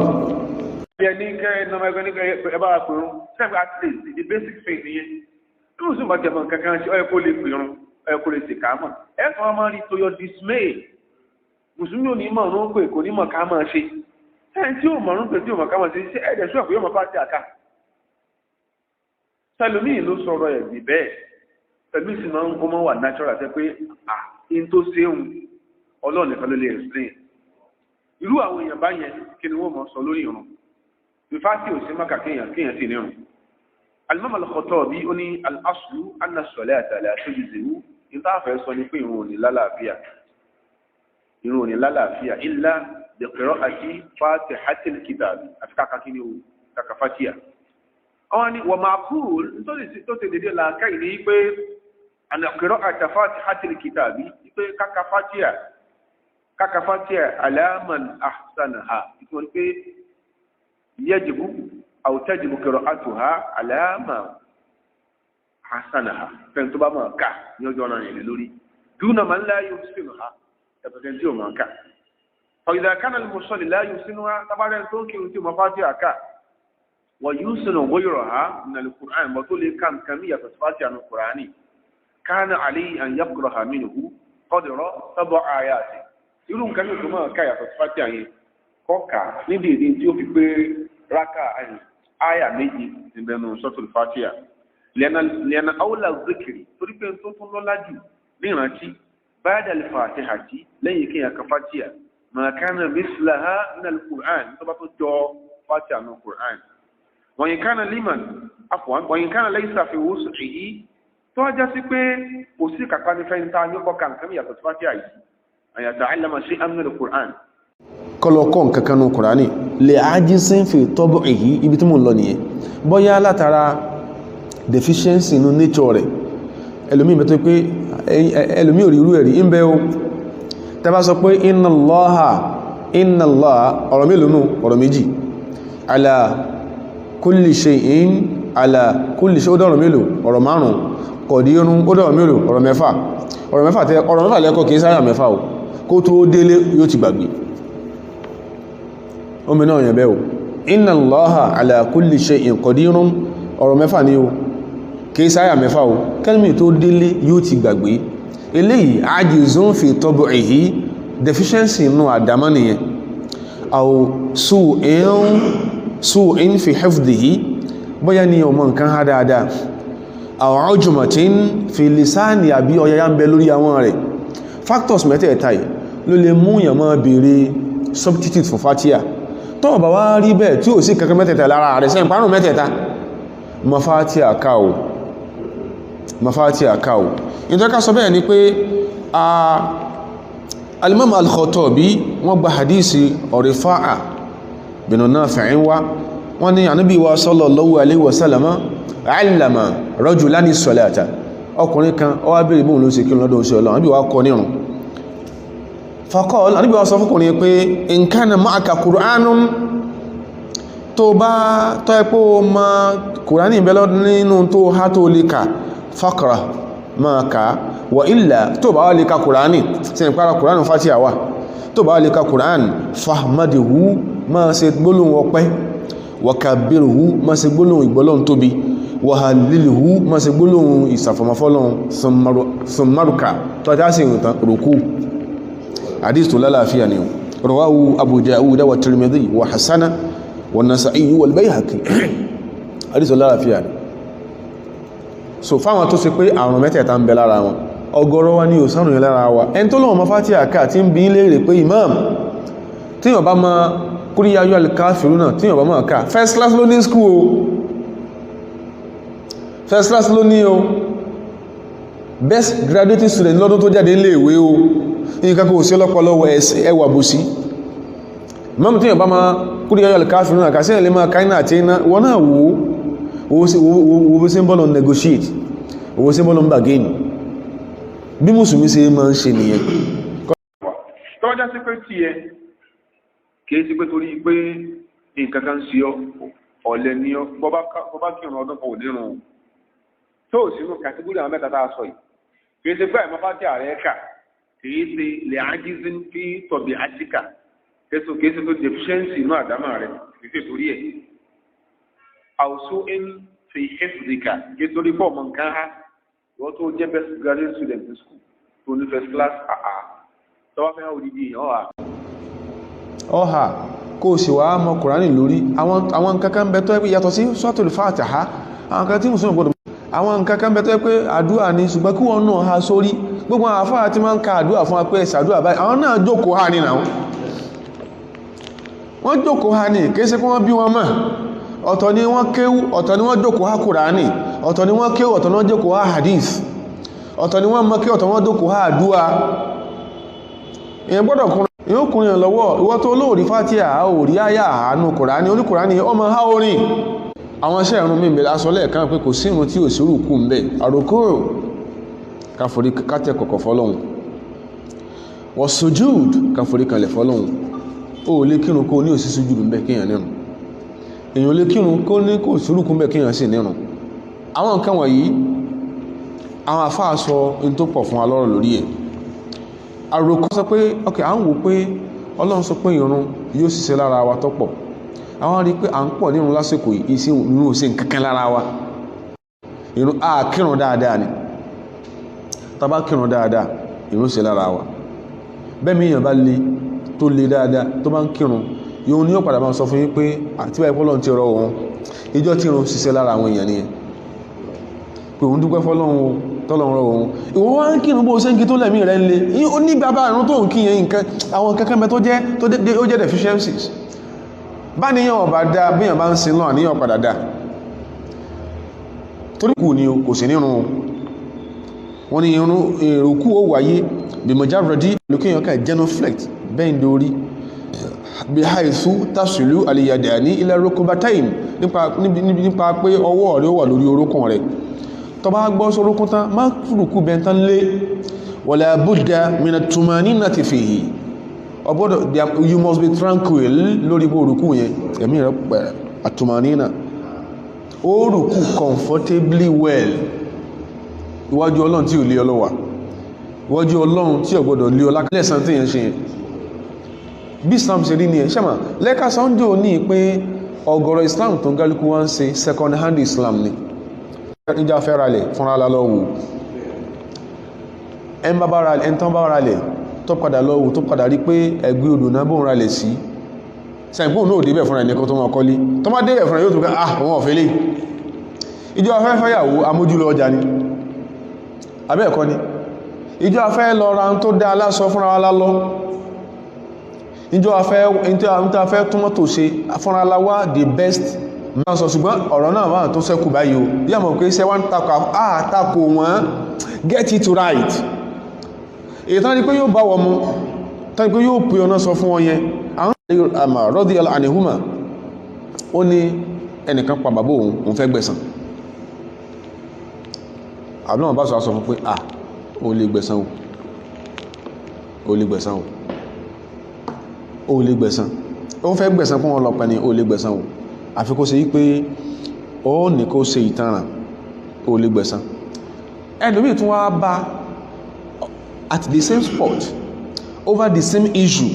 ẹni kẹ́ ẹnàmọ́ ẹgbẹ́ ní ẹbá pẹ̀rún sẹ́gbẹ́ at least the basic faith yẹn tí ó sì máa jẹmọ̀ kankan ṣe ọ̀yẹ́ kó lè pẹ̀rún ọ̀yẹ́ kó lè ṣèkámọ̀ ẹ̀kan ọmọ rí to your dismay mùsùlùmí ò ní mọ̀ ọ̀rún pé kò ní mọ̀ ká máa ṣe ẹni tí ó mọ̀ ọ̀rún pé tí ó mọ̀ ká máa ṣe ṣe ẹ̀dẹ̀ sọ́ọ̀pù yóò mọ̀ bá ti àká sẹlómìn ló sọ̀rọ̀ ẹ̀ bí bẹ́ẹ̀ sẹlómìn sì máa ń kó mọ́ wà natural tẹ́ pé in tó ṣeun ọlọ́run nìkan ló lè explain irú àwọn èèyàn bá yẹn kí ni wọ́n mọ̀ sọ lórí ìrun ìfásí ò sí mọ́kà kéèyàn sì nírun Al-Imam Al-Khattabi ó ní al-aslu anna as-salata la tujzi'u ìtàfẹ́ sọ ní pé ìrun ò ní lálàáfíà illa bi qira'ati Fatihatil kitab àti kàkà kí ni ó kàkà Fatiha àwọn ni wọ́n máa kúrò tó ti dédé làákàí ní pé àna qira'ati Fatihatil kitab pé kàkà Fatiha ala man ahsanaha ìtọ́ pé yajibu aw tajibu qira'atuha ala ma hasanaha fen tó bá máa kà ní ọjọ́ náà yẹn lórí duna man la yusinuha ẹ̀pẹ̀tẹ̀ tí ó máa kà fa idha kana al-musalli la yusinuha tabaran tó kí tí ó máa Fatiha kà wa yusinu ghayraha min al-Qur'an bó tó lè kà kamiya Fatiha ní Qur'ani kana alayhi an yaqra'a minhu qadra 7 ayati irú nǹkan tó máa kà yàtọ̀ Fatiha yẹn kọ́kà níbi èdè tí ó fi pé rákà àyà méjì níbẹ̀nu suratul Fatiha lẹ́nà awla zikiri torí pé tó tún lọ́lá jù ní ìrántí ba'da al-Fatihati lẹ́yìn kí yàn ka Fatiha ma kana mislaha min al-Qur'an tó bá tó jọ Fatiha ní Qur'an wa in kana laysa fi wus'ihi tó wájá sí pé kò sí kàkà ní fẹ́ntà ní ọkọ̀ kankan yàtọ̀ Fatiha yìí an yata'allama shay'an min al-Qur'an kọlọkọ́ nǹkankan ní Kùránì lè ájísín fi tọ́bọ̀ èyí ibi tí mo lọ nìyẹn bọ́yá látara deficiency inú nature rẹ̀ ẹlòmí ìbẹ̀tọ́ pé ẹlòmí ò rí irú ẹ̀rí ń bẹ o tẹ́bá sọ pé inna Allaha ọ̀rọ̀ mélòó ọ̀rọ̀ méjì ala kulli shay'in ala kulli shay'in ó dọ̀rọ̀ mélòó ọ̀rọ̀ márùn-ún qadirun ó dọ̀rọ̀ mélòó ọ̀rọ̀ mẹ́fà lẹ́kọ̀ọ́ kìí sáyà mẹ́fà o kó tó délé yóò ti gbàgbé omi náà yẹ̀bẹ̀ o inna Allaha ala kulli shay'in qadirun ọ̀rọ̀ mẹ́fà ní o kìí sáyà mẹ́fà o kẹ́lùmí tó délé yóò ti gbàgbé eléyìí ajizun fi tab'ihi deficiency inú àdámọ́ nìyẹn aw su'in fi hifdhihi bóyá ní ọmọ nǹkan ha dáadáa aw ujmatin fi lisani àbí ọyá ń bẹ lórí àwọn rẹ̀ factors mẹ́tẹ̀ẹ̀ta yìí ló lè mú yàn máa béèrè substitute fún Fatiha tó bá wá rí bẹ́ẹ̀ tí ó sì kankan mẹ́tẹ̀ẹ̀ta lára rẹ̀ sẹ́yìn pàánù mẹ́tẹ̀ẹ̀ta ma Fatiha ká o ìtọ́ká sọ bẹ́ẹ̀ ni pé al-Imam Al-Khattabi wọ́n gba hadisi Rifa'a bin Nafi' wọ́n ní Ànábì wa sallallahu alaihi wasallam allama rajulani salata ọkùnrin kan ó wá bèèrè bóhun ló ṣe kí lọ́dọ̀ oṣù Ọlọ́run Ànábì wa kọ́ nírun faqala Ànábì wa sọ fọ́kùnrin pé in kana ma'aka Qur'anun tó bá tọ́ ẹpọ́ ma Kùránì ìbẹ́lọ́ nínú tó há tó lè ka faqra ma ka wa illa tó bá wá lè ka Kùránì sí ìpára Kùránì Fatiha wà tó bá wá lè ka Kùránì fahmadihu ma ṣe gbólóhùn ọpẹ́ wa kabbiruhu ma ṣe gbólóhùn ìgbọ́lọ́hùn tóbi wa halliluhu ma ṣe gbólóhùn ìsàfọ̀mọ́fọ́lọ́hùn summaruka tó ajá sí ìrùntàn rùkú hadith tó lálàáfíà ni rawahu Abu Dawud wa Tirmidhi wa hasana والنسائي والبيهقي hadith lálàáfíà ni so fáwọn tó ṣe pé àrùn mẹ́tẹ̀ẹ̀ta ń bẹ lára wọn ọ̀gọ̀rọ̀ wa ní òsánù yẹn lára wa ẹni tó lọ́wọ́ ma Fatiha ká tí ń bí léèrè pé imam tí yàn bá ma Qul ya ayyuhal kafiruna tí yàn bá ma ká first class ló ní school o first class ló ní o best graduating student lọ́dún tó jáde ilé ìwé o nǹkan kò sí ọlọ́pọ̀lọ́wọ́ ẹwà bó sí imam tí yàn bá ma Qul ya ayyuhal kafiruna kà sí ẹ̀lẹ́ máa káínà àti iná wọ́n náà wo bó sí ń bọ́lọ̀ negotiate owó sí bọ́lọ̀ ń bargain bí mùsùlùmí ṣe máa ń ṣe nìyẹn tọ́jà sí pé tiẹ̀ kìí sí pé torí pé nǹkan kan sí ọ ọ̀lẹ́ ní ọ bọ́bá kírun ọdún kan ò nírun tó ò sínú kàtígórì àwọn mẹ́ta tá a sọ yìí kìí ṣe pé àìmọ́ bá tẹ ààrẹ kà kìí ṣe lè ájíṣí fi tọ̀bì ájíkà kìí ṣe tó deficiency inú àdámà rẹ kìí ṣe torí ẹ̀ àwùsọ ẹni fi hẹ́fìdíkà kìí torí pọ̀ mọ̀ nǹkan ha wọ́n tó jẹ́ best graduate student in school tó ní first class tọ́wọ́ fẹ́ òdìdí ọ̀hà kó o sì wá mọ Kùránì lórí àwọn kankan bẹ tó ẹ pé yàtọ̀ sí suratul Fatiha àwọn kan tí mùsùlùmí gbọdọ̀ àwọn nǹkan kan bẹ́tọ́ pé àdúrà ní ṣùgbọ́n kí wọ́n náà ha sórí gbogbo àwọn àfáà tí máa ń ka àdúrà fún apẹ́ ìsàdúrà báyìí àwọn náà jókòó ha ní náà wọ́n jókòó ha ní kéèsẹ́ kí wọ́n bí wọn mọ̀ ọ̀tọ̀ ni wọ́n kéwú ọ̀tọ̀ ni wọ́n jókòó ha Kùránì ọ̀tọ̀ ni wọ́n kéwú ọ̀tọ̀ ni wọ́n jókòó ha hadith ọ̀tọ̀ ni wọ́n mọ̀ kí ọ̀tọ̀ wọ́n jókòó ha àdúrà èèyàn gbọ́dọ̀ kùnrin lọ́wọ́ ìwọ́ tó lóòrí Fátíhà òrí àyà àánú Kùránì oníkùránì ọmọ ha orin àwọn iṣẹ́ ìrun mi bẹ̀rẹ̀ aṣọ lẹ́ẹ̀kan pé kò sí ìrun tí ò sí rùkú ń bẹ̀ àrùkú káforí kátẹ́ kọ̀kọ̀ fọ́lọ́hun wọ́n sujúd káforí kalẹ̀ fọ́lọ́hun ó lè kírun kó ní òsì sujúd ń bẹ̀ kíyàn nírun èyàn lè kírun kó ní kò sí rùkú ń bẹ̀ kíyàn sí nírun àwọn nǹkan wọ̀nyí àwọn àfáà sọ in tó pọ̀ fún wa lọ́rọ̀ lórí ẹ̀ àrùkú sọ pé ok à ń wò pé Ọlọ́run sọ pé ìrun yóò ṣiṣẹ́ lára wa tọ́pọ̀ àwọn rí pé à ń pọ̀ nínú lásìkò ìrun ò sí nǹkankan lára wa ìrun kírun dáadáa ni tàbá kírun dáadáa ìrun sí lára wa bẹ́ẹ̀mí èèyàn bá lè tó lè dáadáa tó bá ń kírun yóò ní ó padà máa sọ fún yín pé àti báyìí pọ́lọ́n ti rọ òun ìjọ tí ìrun ṣiṣẹ́ lára àwọn èèyàn nìyẹn pé òun dúpẹ́ fọ́lọ́run tọ́lọ́run rọ òun ìwọ wá ń kírun bó ṣe ń kí tó lẹ̀mí rẹ̀ ń le ó ní bàbá ìrun tó ń kí yẹn nǹkan àwọn kankan mẹ́ tó jẹ́ deficiencies bá níyàn ọba dá bíyàn bá ń sin náà níyàn padà dá torí kù ní kò sí nírun wọ́n ní irun èròkú ó wáyé bí mọ̀jáfẹ́dí lókèyàn ká genuflect bẹ́ẹ̀ lórí bí haìsú tásìlú alìyàdà ní ilẹ̀ rokobataim nípa pé ọwọ́ rẹ̀ wà lórí orókùn rẹ̀ tó bá gbọ́ sórókún tán má rùkú bẹ́ntán lé wala budda min at-tumaninati fihi ọgbọ́dọ̀ you must be tranquil lórí bó rùkú yẹn ẹ̀mí rẹ̀ pẹ̀ àtùmánínà ó rùkú comfortably well ìwájú Ọlọ́run tí ò lé ọlọ́wà ìwájú Ọlọ́run tí ò gbọ́dọ̀ lé ọlá lẹ́sàn tí yẹn ṣe yẹn bí Islam ṣe rí ní ẹ̀ ṣẹ́mà lẹ́ka sọ́njọ́ ní pé ọ̀gọ̀rọ̀ Islam tó ń gálùkù wá ń ṣe second hand Islam ni ìjà fẹ́ra lẹ̀ fúnra lọ́wọ́ ẹn tán bá ra lẹ̀ tó padà lọ́wọ́ tó padà rí pé ẹgbẹ́ odò náà bóun ra lẹ̀ sí sẹ́gbọ́n náà débẹ̀ fúnra ẹnìkan tó máa kọ́lé tó máa débẹ̀ fúnra yóò tó ká àwọn ọ̀fẹ́ lè ìjọ afẹ́fẹ́ yàwó amójúlọ ọjà ni abẹ́ ẹ̀kọ́ ni ìjọ afẹ́ lọ ra tó dá aláṣọ fúnra wa lálọ́ ìjọ afẹ́ túnmọ́ tó ṣe fúnra láwá the best máa sọ ṣùgbọ́n ọ̀rọ̀ náà máa tó sẹ́kù báyìí o yà mọ̀ pé sẹ́wọ́n tako wọ́n get it right èyí tán ni pé yóò bá wọ́n mú tán ni pé yóò pè ọ̀nà sọ fún wọn yẹn àwọn àmà radiyallahu anhuma ó ní ẹnìkan pa bàbá òun fẹ́ gbẹ̀san àbúrò bá sọ fún pé ó lè gbẹ̀san ó lè gbẹ̀san ó lè gbẹ̀san ó fẹ́ gbẹ̀san fún wọn lọ́pẹ́ ni ó lè gbẹ̀san àfi kó ṣe yí pé ó ní kó ṣe ìtanràn ó lè gbẹ̀san ẹlòmíì tún wá bá at the same spot over the same issue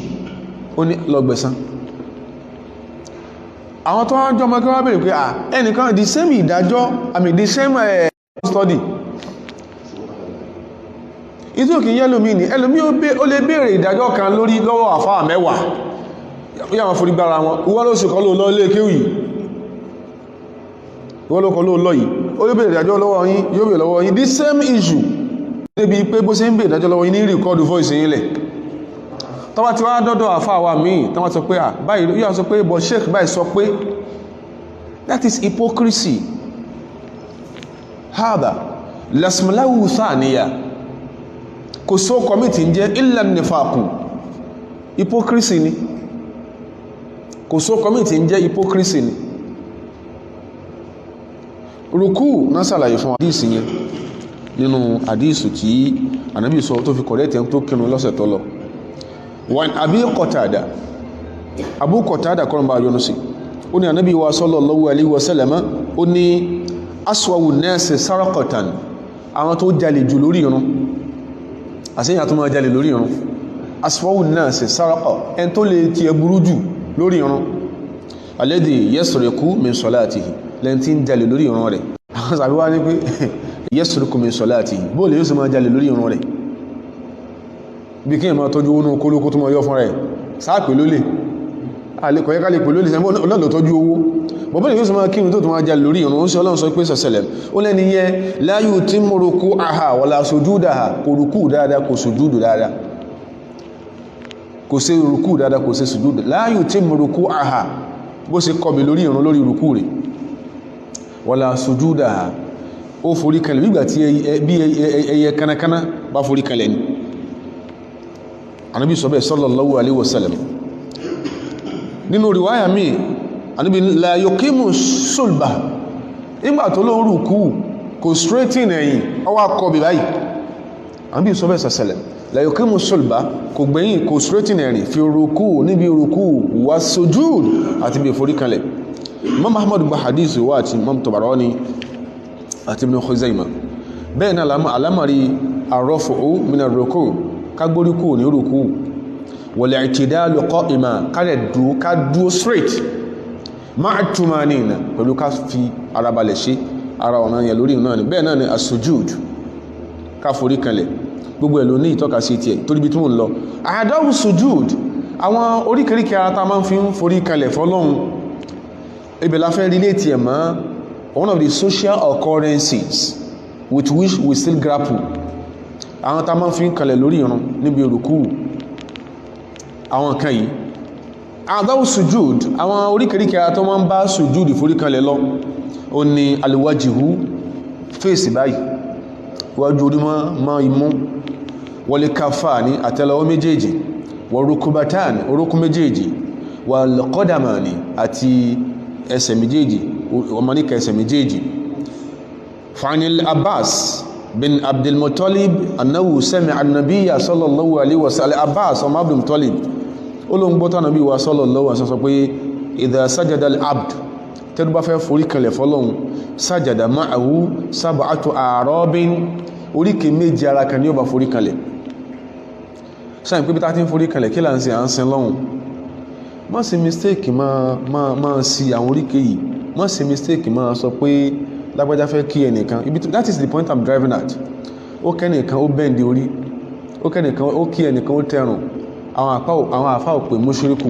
ó ní lọ gbẹ̀san àwọn tó wá jọ mọ́ kí wọ́n bèèrè pé ẹnìkan the same ìdájọ́ the same study ìtí òkè yẹ́lòmí ní ẹlòmí ó lè bèèrè ìdájọ́ kan lórí lọ́wọ́ àfáà mẹ́wàá yà wọn forí gbára wọn ìwọ́n ló sì kọ́ ló lọ ilé kéwì ìwọ́n ló kọ́ ló lọ yìí ó lè bèèrè ìdájọ́ lọ́wọ́ yín yóò bèèrè lọ́wọ́ yín the same issue débi pé bó ṣe ń bèèrè ìdájọ́ lọ́wọ́ yín ní record voice yín lẹ̀ tọ́wọ́ ti wá dọ́dọ̀ àfáà wa míì tọ́wọ́ sọ pé báyìí yóò sọ pé bọ̀ sheikh báyìí sọ pé that is hypocrisy hada lasmalahu thaniya kò só kọmítì ń jẹ́ illa nifaqu hypocrisy ni kò só kọmítì ń jẹ́ hypocrisy ni rùkú náà sàlàyé fún àdíìsì yẹn nínú àdíìsì tí ànábì sọ tó fi kọ̀rẹ́tẹ̀ tó kírun lọ́sẹ̀ tó lọ wọn Abi Qatada Abu Qatada kọlọmbà yọnu sí ó ní Ànábì wa sallallahu alaihi wasallam ó ní aswawu nasi sarakatan àwọn tó jalè jù lórí irun àṣíyàn tó máa jalè lórí irun aswawu nasi saraka ẹn tó lè ti ẹgbúrú jù lórí irun alladhi yasriqu min salatihi lẹ́n tí ń jalè lórí irun rẹ̀ àwọn sàbí wá ní pé yasriqu min salatihi bóòlù yóò sì máa jalè lórí irun rẹ̀ bí kí ẹ máa tọ́jú owó ní kólókó tó máa yọ fún rẹ̀ sáàpì lólè kọ̀yẹ́ká lè pè lólè sẹ́mọ́ ọlọ́lọ́ tọ́jú owó bọ̀bọ́n yóò sọ máa kí ní tó tó máa jalè lórí ìrun ó sì Ọlọ́run sọ pé sọ̀sẹ̀lẹ̀ ó lẹ́ni yẹ la yutimmu ruku'aha wala sujudaha kò rùkú dáadáa kò sùjúdù dáadáa kò ṣe rùkú dáadáa kò ṣe sùjúdù la yutimmu ruku'aha bó ṣe kọbi lórí ìrun lórí rùkú rẹ̀ wala sujudaha ó forí kalẹ̀ bí ìgbà tí ẹyẹ kanakana bá forí kalẹ̀ ni Ànábì sọ bẹ́ẹ̀ sallallahu alaihi wasallam nínú riwaya mi Ànábì la yuqimu sulba nígbà tó ló rùkú kò straighten ẹ̀yìn ọwá kọbi báyìí Ànábì sọ bẹ́ẹ̀ sọ̀sẹ̀lẹ̀ la yuqimu sulba kò gbẹ̀yìn kò straighten ẹ̀yìn fi rùkú níbi rùkú wà sujud àti bí foríkanlẹ̀ Imam Ahmad gba hadith wà àti Imam Tabarani àti Ibn Khuzaimah bẹ́ẹ̀ náà alamari arrafu min ar-ruku kagbóríkù ní rùkú wal-i'tidalu qa'ima ká dúó straight ma'a tumanina pẹ̀lú ká fi ara balẹ̀ ṣe ara ọ̀nà yẹn lórí náà ni bẹ́ẹ̀ náà ni as-sujud ká forí kanlẹ̀ gbogbo ẹ̀ ló ní ìtọ́ka sí tiẹ̀ torí bí tí mo ń lọ àdáwù sujud àwọn oríkèríkè ara ta máa ń fi ń forí kanlẹ̀ fọ́lọ́hun ibẹ̀ la fẹ́ relate ẹ̀ mọ́ one of the social occurrences with which we still grapple àwọn ta máa ń fi ń kanlẹ̀ lórí ìrun níbi rùkú àwọn kan yìí àdáwù sujud àwọn oríkèríkè ara tó máa ń bá sujud ìforíkanlẹ̀ lọ ó ní alwajihu fèsì báyìí wájú orí mọ́ imú wọlé káfà ní àtẹ́lẹwọ́ méjèèjì wọ rukubatan orókún méjèèjì wà lọ́kọ́dàmàní àti ẹsẹ̀ méjèèjì ọmọníkà ẹsẹ̀ méjèèjì fanil Abbas bin Abdulmuttalib annahu sami'a an-nabiyya sallallahu alaihi wasallam Abbas ọmọ Abdulmuttalib olóngbọ́ta nàbí wa sallallahu alaihi wasallam pé idha sajada al-abd tẹ́lú bá fẹ́ forí kalẹ̀ fọ́lọ́hun sajada ma'ahu sab'atu a'rabin oríkè méjì ara kan ní ó bá forí kalẹ̀ sáyìn pé bí tá ti ń forí kalẹ̀ kí là ń ṣe à ń sin lọ́hun má ṣe mistake máa sí àwọn oríkè yìí má ṣe mistake máa sọ pé lágbájá fẹ́ kí ẹnìkan that is the point I'm driving at ó kẹ́nìkan ó bẹ́ǹdì orí ó kẹ́nìkan ó kí ẹnìkan ó tẹrùn àwọn àfá ò pè mùṣírikù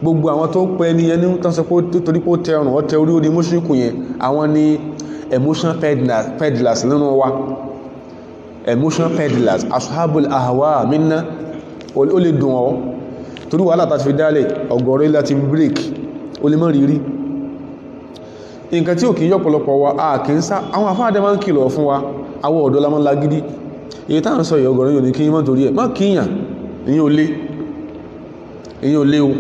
gbogbo àwọn tó pẹ́ ní ẹni tán sọ pé torí pé ó tẹrùn ó tẹ orí ó di mùṣírikù yẹn àwọn ni emotional peddlers nínú wa emotional peddlers ashabul ahwa minna ó lè dùn ọ́ torí wàhálà tàbí fi dálẹ̀ ọgọ́rọ̀ ilẹ̀ ti break ó lè mọ́ rírí nǹkan tí ò kí yọ́pọ̀lọpọ̀ wa a kì ń sá àwọn afáàdẹ́ máa ń kìlọ̀ fún wa àwọn ọ̀dọ́ la máa ń lagídí èyí táà ń sọ ọgọ́rọ̀ yóò ní kí mọ́ torí ẹ̀ má kíyàn èyí ò lé o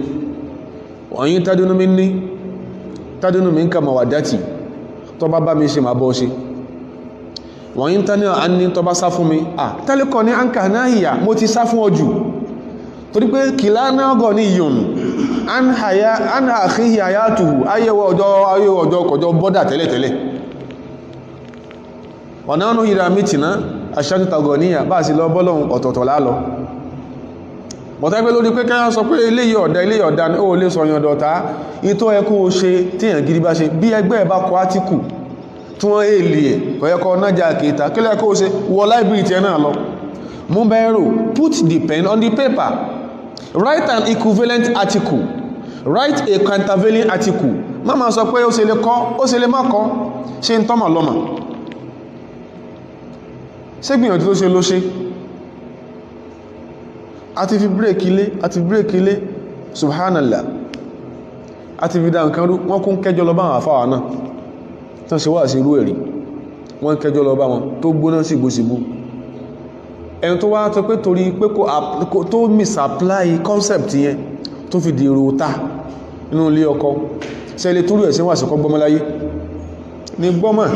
ọ̀yìn tádúnú mi ń kà mà wà dátì tó bá bá mi ṣe máa bọ́ ṣe wọ́n yí tání à ní tó bá sá fún mi tẹ́lẹ̀kọ́ ní àǹkà náà ìyà mo ti sá fún ọjù torí pé kìlá náà gọ̀ ní ìyọ̀n an àkíhì àyàtù ayẹwọ ọjọ́ kọjọ́ bọ́dà tẹ́lẹ̀tẹ́lẹ̀ ọ̀nà ọ̀nà ìrà mítìná aṣájútagọ̀ níyà bá sí lọ bọ́lọ̀un ọ̀tọ̀ọ̀tọ̀ lálọ bọ̀tẹ́gbẹ́ lórí pé kẹ́yàn sọ pé eléyìí ọ̀dá ní ó lè sọ yọ̀ndọ̀ta ìtọ́ ẹkú ó ṣe tíyàn gidi bá ṣe bí ẹgbẹ́ ẹ̀ bá kọ átíkù tí wọ́n èlì ẹ̀ kọ̀yẹ́kọ́ nájà kẹta kí lẹ́kọ́ ó ṣe wọ láìbírì tẹ́ náà lọ mú bẹ́ẹ̀rù put the pen on the paper write an equivalent article write a countervailing article má ma sọ pé ó ṣe lè kọ́ ó ṣe lè má kọ́ ṣe ń tọ́mà lọ́mà ṣé gbìyànjú tó ṣe ló ṣe àti fi bírèkì ilé subhanallah àti fi dá nǹkan rú wọ́n kún kẹjọ lọ bá àwọn àfáwà náà tán ṣe wà sí irú ẹ̀rí wọ́n kẹjọ lọ bá wọn tó gbóná sí ìgbósìgbó ẹni tó wá tó pé torí pé tó misapply concept yẹn tó fi di èrò ta nínú ilé ọkọ ṣẹlẹ̀ tó rí ẹ̀sìn wà sí kọ́ gbọ́mọ́láyé ní gbọ́mọ̀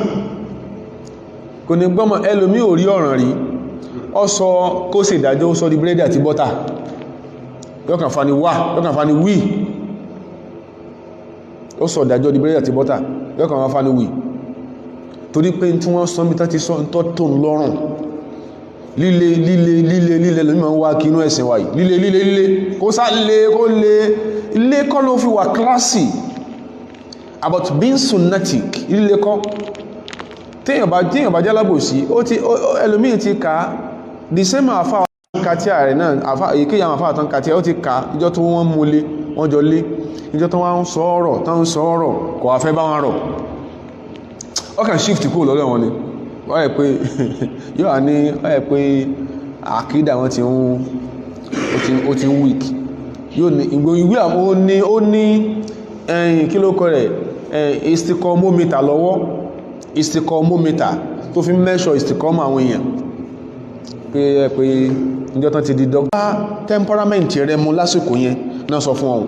kò ní gbọ́mọ̀ ẹlòmí ò rí ọ̀ràn rí ọ sọ kó sì dájọ́ ó sọ di búrẹ́dì àti bọ́tà yọ́kàn fa ni wà yọ́kàn fa ni wí ó sọ ìdájọ́ di bẹ́rẹ̀ àti bọ́tà yọ́kàn fa ni wí torí pé tí wọ́n sọ bí tán ti sọ ń tọ́ tó lọ́rùn líle lórí ma ń wá kí inú ẹ̀sìn wáyìí líle kó sá lé kó lé kọ́ ló fi wà classy about being sunnatic líle kọ́ téèyàn bá jálábòsí ẹlòmíì ti ka the same àfá kàtíà rẹ̀ náà èyíkéyà àfá àtàn kàtíà ó ti ka ìjọ tó wọ́n múlé wọ́n jọ lé ìjọ tó wọ́n ń sọ̀rọ̀ kò wá fẹ́ bá wọn rọ̀ ọkàn shift kúrò lọ́dọ̀ wọn ni wọ́n yẹ pé yóò wà ní wọ́n yẹ pé àkídà wọn ó ti ń weak yóò ní ìgbòyìnwé ó ní ẹ̀yìn kí ló kọ́ rẹ̀ istikọmómítà lọ́wọ́ istikọmómítà tó fi measure istikọmọ àwọn èèyàn pé ìjọ tán ti di dọ́gbà temperament rẹ mú lásìkò yẹn náà sọ fún ọ̀hún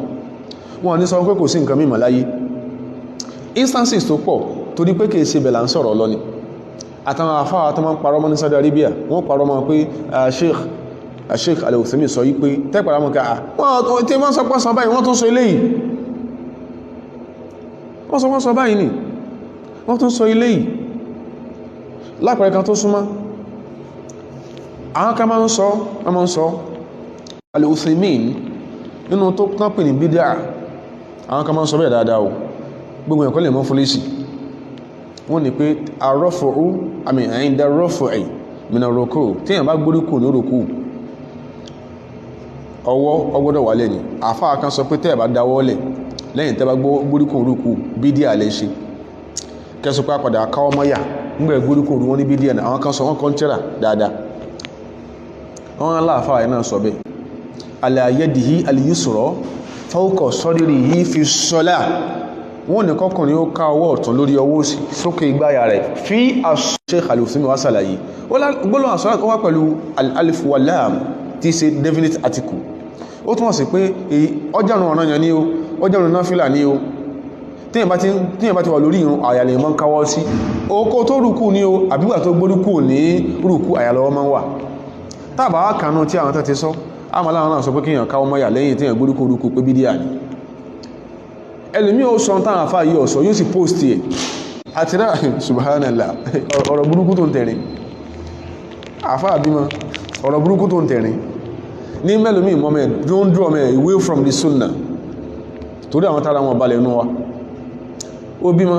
wọn ní sọ pé kò sí nǹkan mímọ̀ láyé instances tó pọ̀ torí pé kìí ṣe bẹ̀lá ń sọ̀rọ̀ lọ ni àtàwọn àfáà tó máa ń parọ́ mọ́ ní Saudi Arabia wọ́n parọ́ mọ́ pé Sheikh Al-Uthaymin sọ yí pé tẹ́pàá mọ́ ká wọ́n tí wọ́n sọ pọ́ sọ báyìí wọ́n tún sọ eléyìí wọ́n sọ báyìí ni wọ́n tún sọ eléyìí lápẹẹrẹ kan tó súnmọ́ àwọn kan máa ń sọ Al-Uthaymin nínú tó kán pè ní bídíà àwọn kan máa ń sọ bẹ́ẹ̀ dáadáa o gbogbo ẹ̀kọ́ lè mọ́ fúlésì wọ́n ní pé àrọ́fọ̀ú àmì àyíndà rọ́fọ̀ẹ́ mìnà rọ̀kú tí èyàn bá gbóríkù ní rọ̀kú ọwọ́ ọgbọ́dọ̀ wà lẹ́ni àfáà kan sọ pé tẹ́ẹ̀ bá dáwọ́lẹ̀ lẹ́yìn tẹ́ bá gbóríkù rọ̀kú bídíà lẹ́ ṣe kẹsù pé àpàdà káwọ́ mọ́yà nígbà gbóríkù rú wọn ní bídíà ní àwọn kan sọ wọn kọ́ńtẹ́rà dáadáa wọn aláàfáà yẹn náà sọ bẹ́ẹ̀ ala yadihi al-yusra fawqa sadrihi fi s-salah wọ́n ní kọkùnrin ó ká ọwọ́ ọ̀tún lórí ọwọ́ òsì sókè igbáyà rẹ̀ fi Sheikh Al-Uthaymin wá sàlàyé gbọ́lọ́ àsọ́lá kọ́ wá pẹ̀lú al-alif wa lam tí ṣe definite article ó túnmọ̀ sí pé ọjọ́rùn ọ̀ranyàn ní o ọjọ́rùn náfílà ní o tíyàn bá ti wà lórí ìrun àyàlẹ̀ mọ́ káwọ́ sí oko tó rùkú ní o àbígbà tó gbórúkú ní rùkú àyàlọ́wọ́ mọ́ wà tàbà wá kanú tí àwọn tẹ́ ti sọ àmàlà náà sọ pé kíyàn káwọ́ mọ́yà lẹ́yìn tíyàn gbórúkú rùkú pé bídíà ni ẹlùmí ó sọ tán àfá yìí ọ̀sọ̀ yóò sì post ẹ̀ àti náà subhanallah ọ̀rọ̀ burúkú tó ń tẹ̀rin àfá àbímọ ọ̀rọ̀ burúkú tó ń tẹ̀rin ní mẹ́lùmí mọ́mẹ́ don't draw me away from the sunnah torí àwọn tára wọn balẹ̀ nú wa ó bímọ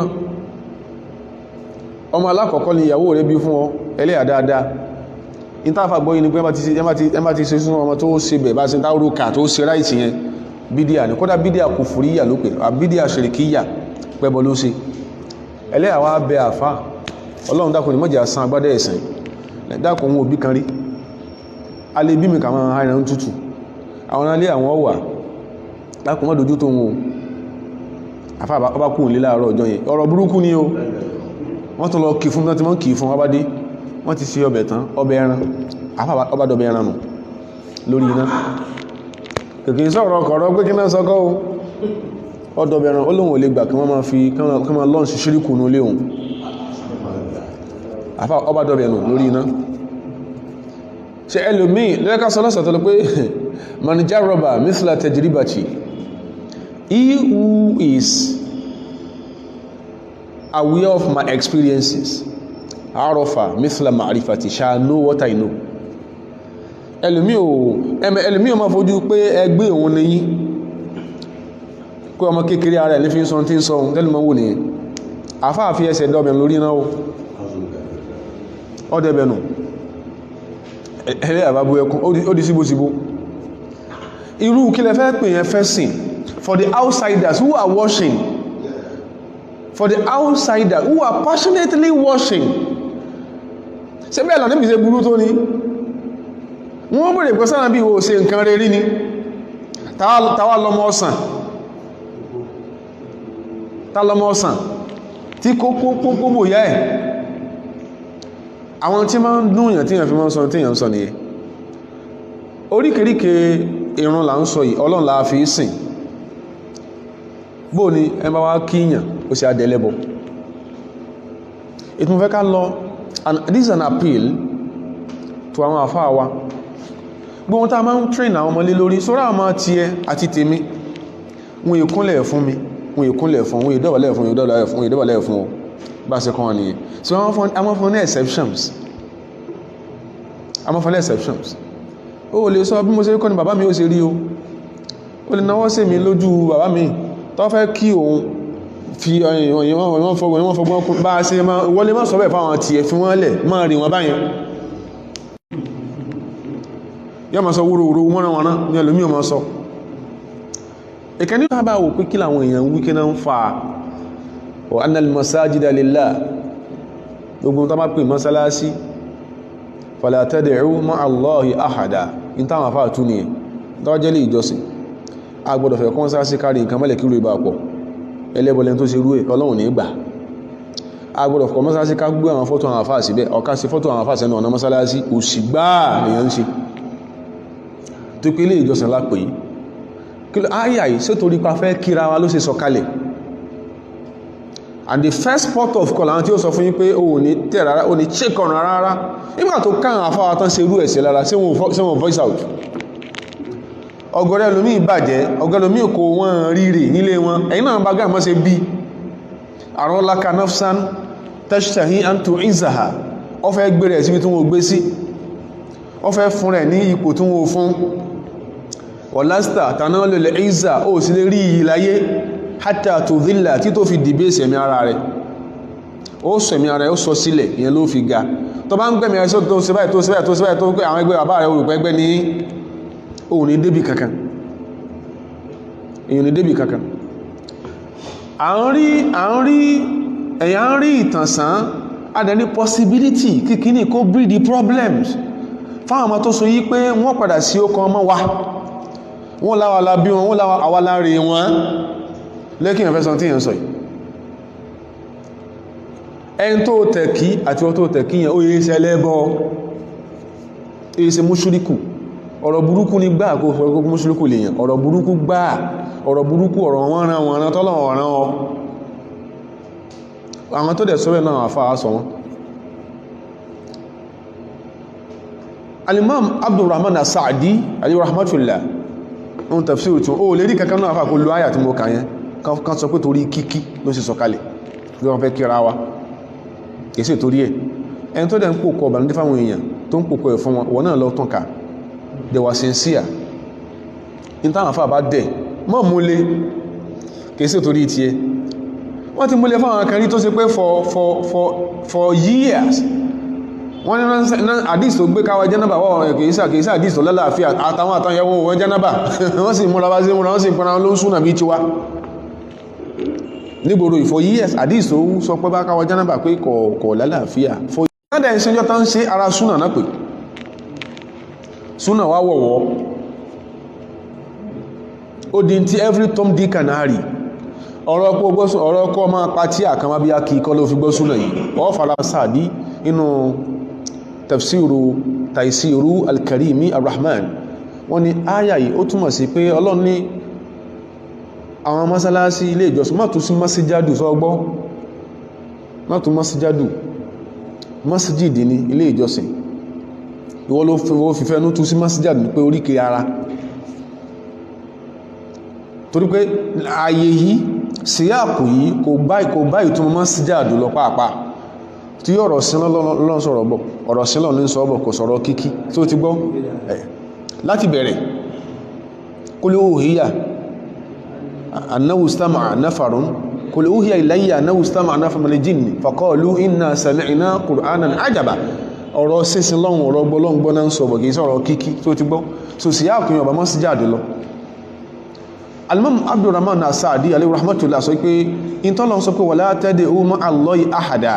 ọmọ alákọ̀ọ́kọ́ ni ìyàwó rẹ̀ bí fún ọ ẹlẹ́yà dáadáa ìtàfà gbọ́yìn ni pé ẹ má ti ṣe sún ọmọ tó ṣe bẹ̀ bá ṣe táwọ́rọ̀kà tó ṣe ráìtì yẹn bídíà ní kódà bídíà kùfùríyà ló pè bídíà ṣìríkíyà pẹ́bọ ló ṣe ẹlẹ́yà wá bẹ àfá ọlọ́run dákùn ní mọ́jà san agbádẹ́ ẹ̀sìn dákùn ohun òbí kan rí alẹ́ bí mi kàwọn àìrìn tútù àwọn alẹ́ àwọn ọwà dákùn mọ́ dojú tó wọn àfá ọba kú nílé láàárọ̀ ọjọ́ yẹn ọ̀rọ̀ burúkú ni o wọ́n tún lọ kì fún tí wọ́n kì fún ọbádé wọ́n ti ṣe ọbẹ̀ tán ọbẹ̀ ẹran àfá ọba dọbẹ̀ ẹran nù lórí iná kìí sọ̀rọ̀ ọkọ̀rọ̀ pé kí náà sọ́kọ́ ọdọ̀bẹ̀ràn olóhun ò lè gbà kí wọ́n máa fi kí wọ́n lọ́n sí ṣíríkù ní olé ohun àfá ọbádọ̀bẹ̀ràn lórí iná ṣe ẹlòmí lẹ́ka sọ lọ́sọ̀ tó lọ pé man jarraba mithla tajribati he who is aware of my experiences arafa mithla ma'rifati shall know what I know ẹlòmí o máa fojú pé ẹgbẹ́ òun ní yí kó ọmọ kékeré ara ẹ̀ ní fi ń sọ tí ń sọ ohun tẹ́lùmọ́ wò nìyẹn àfáà fi ẹsẹ̀ dọ́bẹ̀ lórí náà ọdẹ̀bẹ̀nù ẹ̀rẹ́ àbábú ẹkùn ó di síbòsíbò irú kí lẹ fẹ́ pè yẹn fẹ́ sìn for the outsiders who are watching for the outsiders who are passionately watching ṣe bẹ́ẹ̀ lọ níbi ṣe burú tó ní wọ́n bèèrè pẹ́ sára bí o ṣe nǹkan rẹ̀ rí ni tàwà lọmọ ọ̀sán tàlọmọ ọ̀sán tí kó bò yá ẹ̀ àwọn tí ma ń dúnyàn tí yàn fi mọ́ sọ tí yàn sọ nìyẹn oríkèríkè ìrun là ń sọ yìí Ọlọ́run la fi sìn bó ni ẹ bá wá kíyàn ó sì adẹ́lẹ́bọ ìtùnfẹ́ ká lọ and this is an appeal to àwọn àfáà wa gbogbo tá a máa ń train àwọn ọmọlé lórí sọ́rọ̀ àwọn ọmọ tiẹ̀ àti tèmi wọn ìkúnlẹ̀ fún mi wọn ìkúnlẹ̀ fún wọn ìdọ̀bálẹ̀ fún ìdọ̀bálẹ̀ fún ọ bá ṣe kọ́ wọn nìyẹn so àwọn fún ní exceptions àwọn fún ní exceptions ó lè sọ bí mo ṣe kọ́ ni bàbá mi ó ṣe rí o ó lè náwọ́ sí mi lójú bàbá mi tó fẹ́ kí òun fi wọ́n fọgbọ́n bá ṣe wọlé mọ́ sọ bẹ́ẹ̀ fáwọn tiẹ̀ fi wọ́n lẹ̀ máa rí wọn báyẹn yọ́ ma sọ wúrúwúrú wọ́nàwọ́ná ní ẹlòmí o ma sọ ìkẹ́ nípa bá wò pé kí làwọn èèyàn wíkẹ́ náà ń fa wa anna al-masajida lillah gbogbo tó bá pè mọ́sálásí fala tad'u ma'a Allahi ahada in táwọn afá tún ní ẹ̀ dáwọ́jẹ́lẹ̀ ìjọsìn a gbọ́dọ̀ fẹ́ kọ́n sáásí kárí nǹkan mẹ́lẹ̀ kí rú ibà pọ̀ ẹlẹ́bọ̀lẹ́ tó ṣe rú ẹ̀ Ọlọ́run ní gbà a gbọ́dọ̀ fẹ́ mọ́sálásí ká gbé àwọn fọ́tò àwọn afá síbẹ̀ ọ̀ká sí fọ́tò àwọn afá sẹ́nu ọ̀nà mọ́sálásí òsì gbáà lèyàn ń ṣe tó pé ilé ìjọsìn lápè yìí kí ló ayàyí sí torí pa fẹ́ kíra wa ló ṣe sọ̀kalẹ̀ and the first port of call àwọn tí ó sọ fún yín pé o ní tẹ̀ rárá o ní check ọ̀nà rárá nígbà tó káwọn afáwa tán ṣe irú ẹ̀sẹ̀ lára sí wọn voice out ọgọ́rẹ́ lómi ìbàjẹ́ ọgọ́rẹ́ lómi kò wọ́n rírè nílé wọn ẹ̀yìn náà bá gáàmọ́ ṣe bí àrùn laka nafsan tashtahi antu izaha ọ fẹ́ gbé rẹ̀ síbi tí wọ́n gbé sí ọ fẹ́ fún rẹ̀ ní ipò tí wọ́n fún wọ̀lásítà tàná lè ìzà ó sì lè rí ìláyé hátà tó dhilla tí tó fi dìbé sẹ̀mí ara rẹ̀ ó sẹ̀mí ara rẹ̀ ó sọ sílẹ̀ ìyẹn ló fi ga tó bá ń gbẹ̀mí ẹ̀sọ́ tó ṣe báyìí tó ṣe báyìí tó ṣe báyìí tó pé àwọn ẹgbẹ́ bàbá rẹ̀ olùpẹ́ ẹgbẹ́ ní òun ní débì kankan èyàn ní débì kankan ẹ̀yà ń rí ìtànsán adẹni possibility kíkíní kó breed the problems fáwọn ọmọ tó so yí pé wọ́n padà sí ọkọ̀ ọmọ wa wọ́n láwà lábí wọn wọ́n láwà àwáláre wọn lẹ́kìn ẹ̀fẹ́ sọ tí yẹn sọ yìí ẹni tó tẹ̀kí àti wọ́n tó tẹ̀kí yẹn ó yẹ́ iṣẹ́ lẹ́bọ́ iṣẹ́ mùṣírikù ọ̀rọ̀ burúkú ní gbáà kó fọ́rọ̀ mùṣírikù lè yàn ọ̀rọ̀ burúkú gbáà ọ̀rọ̀ burúkú ọ̀rọ̀ wọ́n rán tọ́lọ̀ ọ̀rán ọ àwọn tó dẹ̀ sọ́rẹ̀ náà àfáà sọ wọn Al-Imam Abdurrahman As-Sa'di alayhi rahmatullah on tafsir tún ó lè rí kankan náà àfáà kó lo áyà tí mo kà yẹn kan sọ pé torí kíkí ló sì sọ̀kalẹ̀ bí wọ́n fẹ́ kíra wa kèsì torí ẹ̀ ẹni tó dẹ̀ ń pòkọ ọ̀bànújẹ́ fáwọn èèyàn tó ń pòkọ ẹ̀ fún wọn náà lọ tán ká they were sincere in táwọn àfáà bá dẹ̀ mọ́ múlé kèsì torí ti ẹ wọ́n ti múlé fáwọn akẹrí tó ṣe pé for years wọ́n ní àdìs tó gbé káwà jẹ́nàbà wọ́n kèsì àdìs tó lálàáfíà àtàwọn àtàyẹwò wọn jẹ́nàbà wọ́n sì múra bá sí múra wọ́n sì pẹ̀rẹ̀ ló ń súnà bí tiwa nígboro for years àdìs tó sọ pé bá káwà jẹ́nàbà pé kọ̀ lálàáfíà for years ìṣẹ́jọ́ tán ṣe ara súnà náà pé súnà wá wọ̀wọ́ ó di tí every tom dick and harry ọ̀rọ̀ ọkọ̀ máa pa tí àkàmá bí a kìí kọ́ ló fi gbọ́ súnà yìí wọ́n fara sáàdí inú tafsiru al-karimi ar-rahman wọ́n ní áyà yìí ó túmọ̀ sí pé ọlọ́run ní àwọn mọ́sálásí ilé ìjọsìn má tún sí masjidadu sọ́gbọ́ má tún masjidadu masjidi ní ilé ìjọsìn ìwọ ló fi fẹ́nu tún sí masjidadu pé oríkèé ara torí pé ààyè yìí síyàpù yìí kò bá ìtumọ̀ masjidadu lọ pàápàá tí ọ̀rọ̀ sílọ́ lọ́n sọ̀rọ̀ bọ̀ ọ̀rọ̀ sílọ́ ní sọ bọ̀ kò sọ̀rọ̀ kíkí tí ó ti gbọ́ láti bẹ̀rẹ̀ qul uhiya annahu istama'a nafarun qul uhiya ilayya annahu istama'a nafarun minal jinni faqalu inna sami'na qur'anan ajaba ọ̀rọ̀ sísin lọ́hun ọ̀rọ̀ gbọ́lọ́gbọ́ náà ń sọ bọ̀ kìí sọ̀rọ̀ kíkí tí ó ti gbọ́ so síyàpù yìí ọba mọ́ sí jáde lọ Al-Imam Abdurrahman As-Sa'di alayhi rahmatullah sọ pé ìtọ́lọ̀ sọ pé wala tad'u ma'a Allahi ahada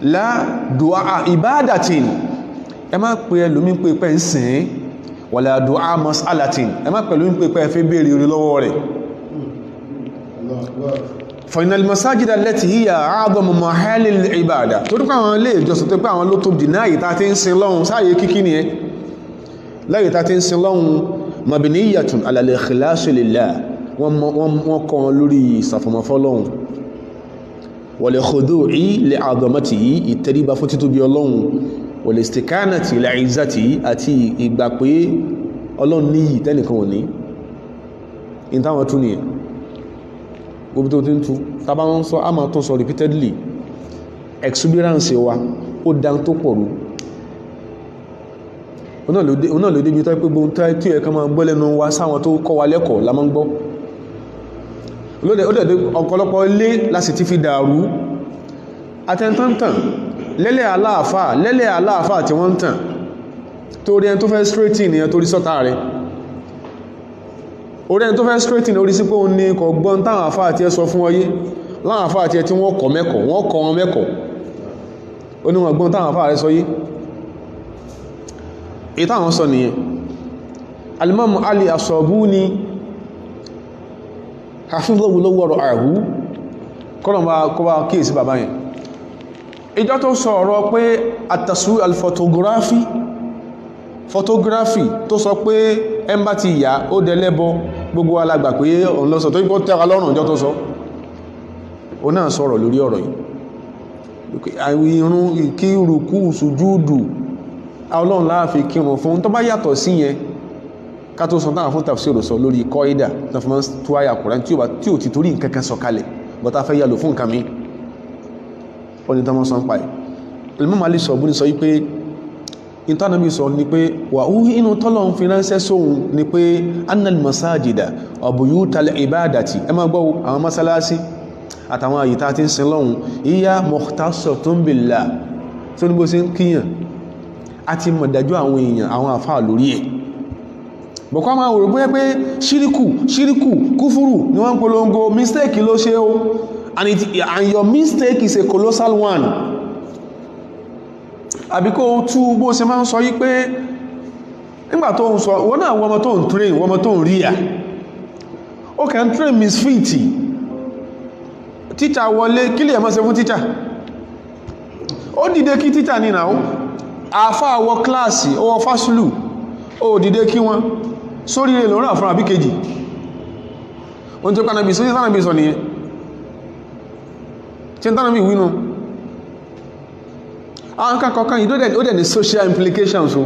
la du'a ibadatin ẹ má pè ẹlòmí pé pẹ́ ń sìn wala du'a mas'alatin ẹ má pẹ̀lú pé pẹ́ fẹ́ bèèrè orí lọ́wọ́ rẹ̀ fa innal masajida allati hiya a'zamu mahalil ibada tó dúkọ́ àwọn ilé ìjọsìn tó pé àwọn ló tóbi náà yìí tá ti ń sin lọ́hun sáàyè kíkí ni ẹ lẹ́yìn tá ti ń sin lọ́hun mabniyatun ala al-ikhlasi lillah wọ́n kọ́ lórí ìsàfọ̀mọ́fọ́lọ́hun wal khudu'i li 'azamatihi ìtẹríba fún títóbi Ọlọ́hun wal istikanati ila izzati àti ìgbà pé Ọlọ́run níyì tẹ́nìkan ò ní in táwọn tún nìyẹn gbogbo tó ti ń tú tàbá wọn sọ a máa tó sọ repeatedly exuberance wa ó dá tó pọ̀ rú oná ló débi tó pé gbogbo tí ó yẹ ká máa gbọ́ lẹ́nu wa sáwọn tó kọ́ wa lẹ́kọ̀ọ́ la máa ń gbọ́ ó dẹ̀ ọ̀pọ̀lọpọ̀ ilé láti ti fi dàrú atẹ́ntàn lẹ́lẹ̀ aláàfà tí wọ́n ń tàn torí ẹni tó fẹ́ straighten ni torí sọ́tà rẹ̀ orí ẹni tó fẹ́ straighten orí sí pé òun ní kọ̀ gbọ́n táwọn àfà àti ẹ sọ fún ọyé láwọn àfà àti ẹ tí wọ́n kọ̀ mẹ́kọ̀ wọ́n kọ̀ wọn mẹ́kọ̀ ó ní wọn gbọ́n táwọn àfà rẹ̀ sọ yí ìtàwọn sọ nìyẹn Al-Imam Ali As-Sabuni hafizahullahu àhú kọ́lọ̀mbà kọba kíyèsí bàbá yẹn ìjọ tó sọ ọ̀rọ̀ pé at-taswir photography tó sọ pé ẹmbá ti yà ó dẹlẹ́bọ gbogbo alágbà pé òun lọ sọ tó ipò tẹ́ra lọ́rùn ìjọ tó sọ ó náà sọ̀rọ̀ lórí ọ̀rọ̀ yìí irun kí rùkú sùjúdù Ọlọ́run láàfi kírun fún tó bá yàtọ̀ sí yẹn ká tó sọ táwọn fún tafsir sọ lórí kọ́ídà tó fi máa tó àyà Kùránì tí ò ti torí nǹkankan sọ kalẹ̀ bọ́ta fẹ́ yàlò fún nǹkan mi ó ní tọ́mọ́ sọ ń pa ẹ̀ Al-Imam Ali Sabuni sọ wípé ìtànàbí sọ ní pé wà ó inú tọ́lọ̀ ń fi ránṣẹ́ sóhun ni pé annal masajida wa buyutal ibadati ẹ máa gbọ́ àwọn masalasi àtàwọn àyíká tí ń sin lọ́hun iya mukhtasatun billah tó ní bó sí ń kíyàn àti mọ̀dájú àwọn èèyàn àwọn àfáà lórí ẹ̀ bọ̀kọ́ máa wòrò bóyá pé ṣíríkù kúfúrù ní wọ́n polongo mistake ló ṣe o and your mistake is a colossal one àbíkó tú bó ṣe máa ń sọ yí pé nígbà tó ń sọ wọ́n náà wọ́n tó ń train wọ́n tó ń rí à ó kẹ́ ń train misfit teacher wọlé kí lè mọ́ ṣe fún teacher ó dìde kí teacher ní náà àfá àwọ kíláàsì ọwọ́ fásúlù ó dìde kí wọ́n sórí rẹ̀ lọ́rọ̀ àfúnra bí kejì oun tó kánàbí sórí tánàbí sọ nìyẹn tí ń tánàbí wínú àwọn kankan yìí ó dẹ̀ ní social implications o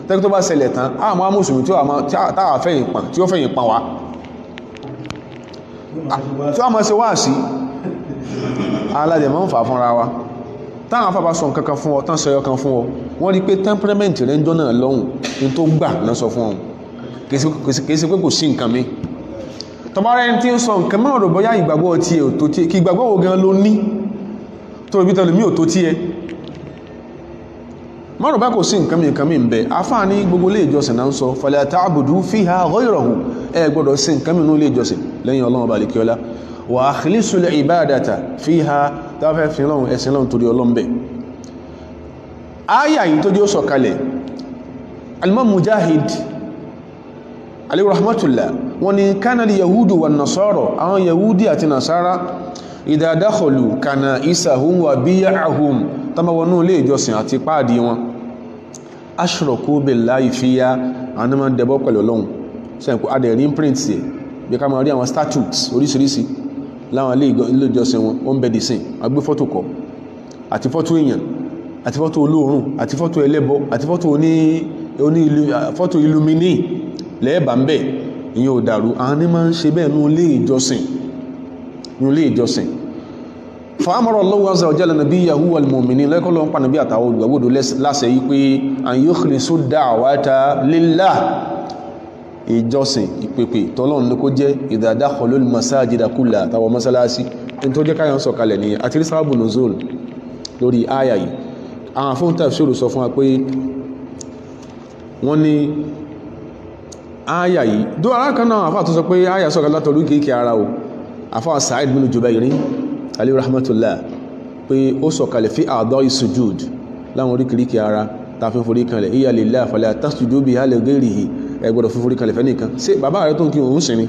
tẹ́kí tó bá ṣẹlẹ̀ tán àmọ́ amúsùn tí ó fẹ̀yìn pa wá tí ó mọ́ sí wá sí aládẹ̀mọ́ ń fà fúnra wa táwọn afábá sọ nǹkankan fún ọ tán sọ ọkàn fún ọ wọ́n rí pé temperament rẹ̀ ń jọ náà lọ́hùn ní tó gbà náà sọ fún ọ kìí sí pé kò sí nǹkan mi tọmọ́rẹ́ ẹni tí ń sọ nǹkan mọ́ ọ̀rọ̀ bọ́yá ìgbàgbọ́ tí ẹ ò tó tí ẹ kí ìgbàgbọ́ wo gan ló ní tó rí tẹ́lẹ̀ mí ò tó tí ẹ mọ́rọ̀ bá kò sí nǹkan mi ń bẹ afá ní gbogbo ilé ìjọsìn náà ń sọ fala ta'budu fiha ghayrahu ẹ gbọ́dọ̀ sí nǹkan mi ní ilé ìjọsìn lẹ́yìn Ọlọ́run bá lè kí ọlá wa akhlisul ibadata fiha tafẹ́ fi lọ́run ẹ̀sìn lọ́run torí ọlọ́mbẹ̀ áyà yìí tó jẹ́ ó sọ̀kalẹ̀ Al-Imam Mujahid alayhi rahmatullah wọ́n ní kana yahudu wa nasara àwọn yahudi àti nasara idha dakhalu kana'isahum wa biya'ahum tọ́mọ wọnú ilé ìjọsìn àti páàdì wọn ashraku billahi fiya àwọn ọmọ dẹbọ́ pẹ̀lú Ọlọ́run sẹ́yìnkú adẹ̀rí imprint sí bí ká máa rí àwọn statutes oríṣiríṣi láwọn ilé ìjọsìn wọn ó ń bẹ̀dì sí agbé fọ́tò kọ àti fọ́tò èèyàn àti fọ́tò olóòrùn àti fọ́tò ẹlẹ́bọ àti fọ́tò illumini lẹ́ẹ̀bà ń bẹ̀ ìyẹn ò dàrú àwọn ní máa ń ṣe bẹ́ẹ̀ ní ilé ìjọsìn fa'amara Allahu azza wa jalla nabiyyahu wal mu'minin lẹ́kọ́ lọ́wọ́n pa nàbí àtàwọn olùgbàgbọ́dọ̀ láṣẹ yí pé an yukhlisu da'wata lillah ìjọsìn ìpèpè tọ́lọ́run ní kó jẹ́ idha dakhalul masajida kullaha àtàwọn mọ́sálásí ní tó jẹ́ káyàn sọ kalẹ̀ ní àti sábàbù nuzul lórí àyà yìí àwọn fún tafsir sọ fún wa pé wọ́n ní àyà yìí dó ara kan náà àfáà tó sọ pé àyà sọ kalẹ̀ látọ̀lú kéèké ara o àfáà Sa'id bin Jubayr alayhi rahmatullah pé ó sọ kalẹ̀ fi a'da'i sujud láwọn oríkìríkì ara tàfin forí kanlẹ̀ hiya lillahi fala tasjudu biha li ghayrihi ẹgbọ́dọ̀ fún forí kanlẹ̀ fẹ́ nìkan sí bàbá rẹ̀ tó ń kí òun sí ni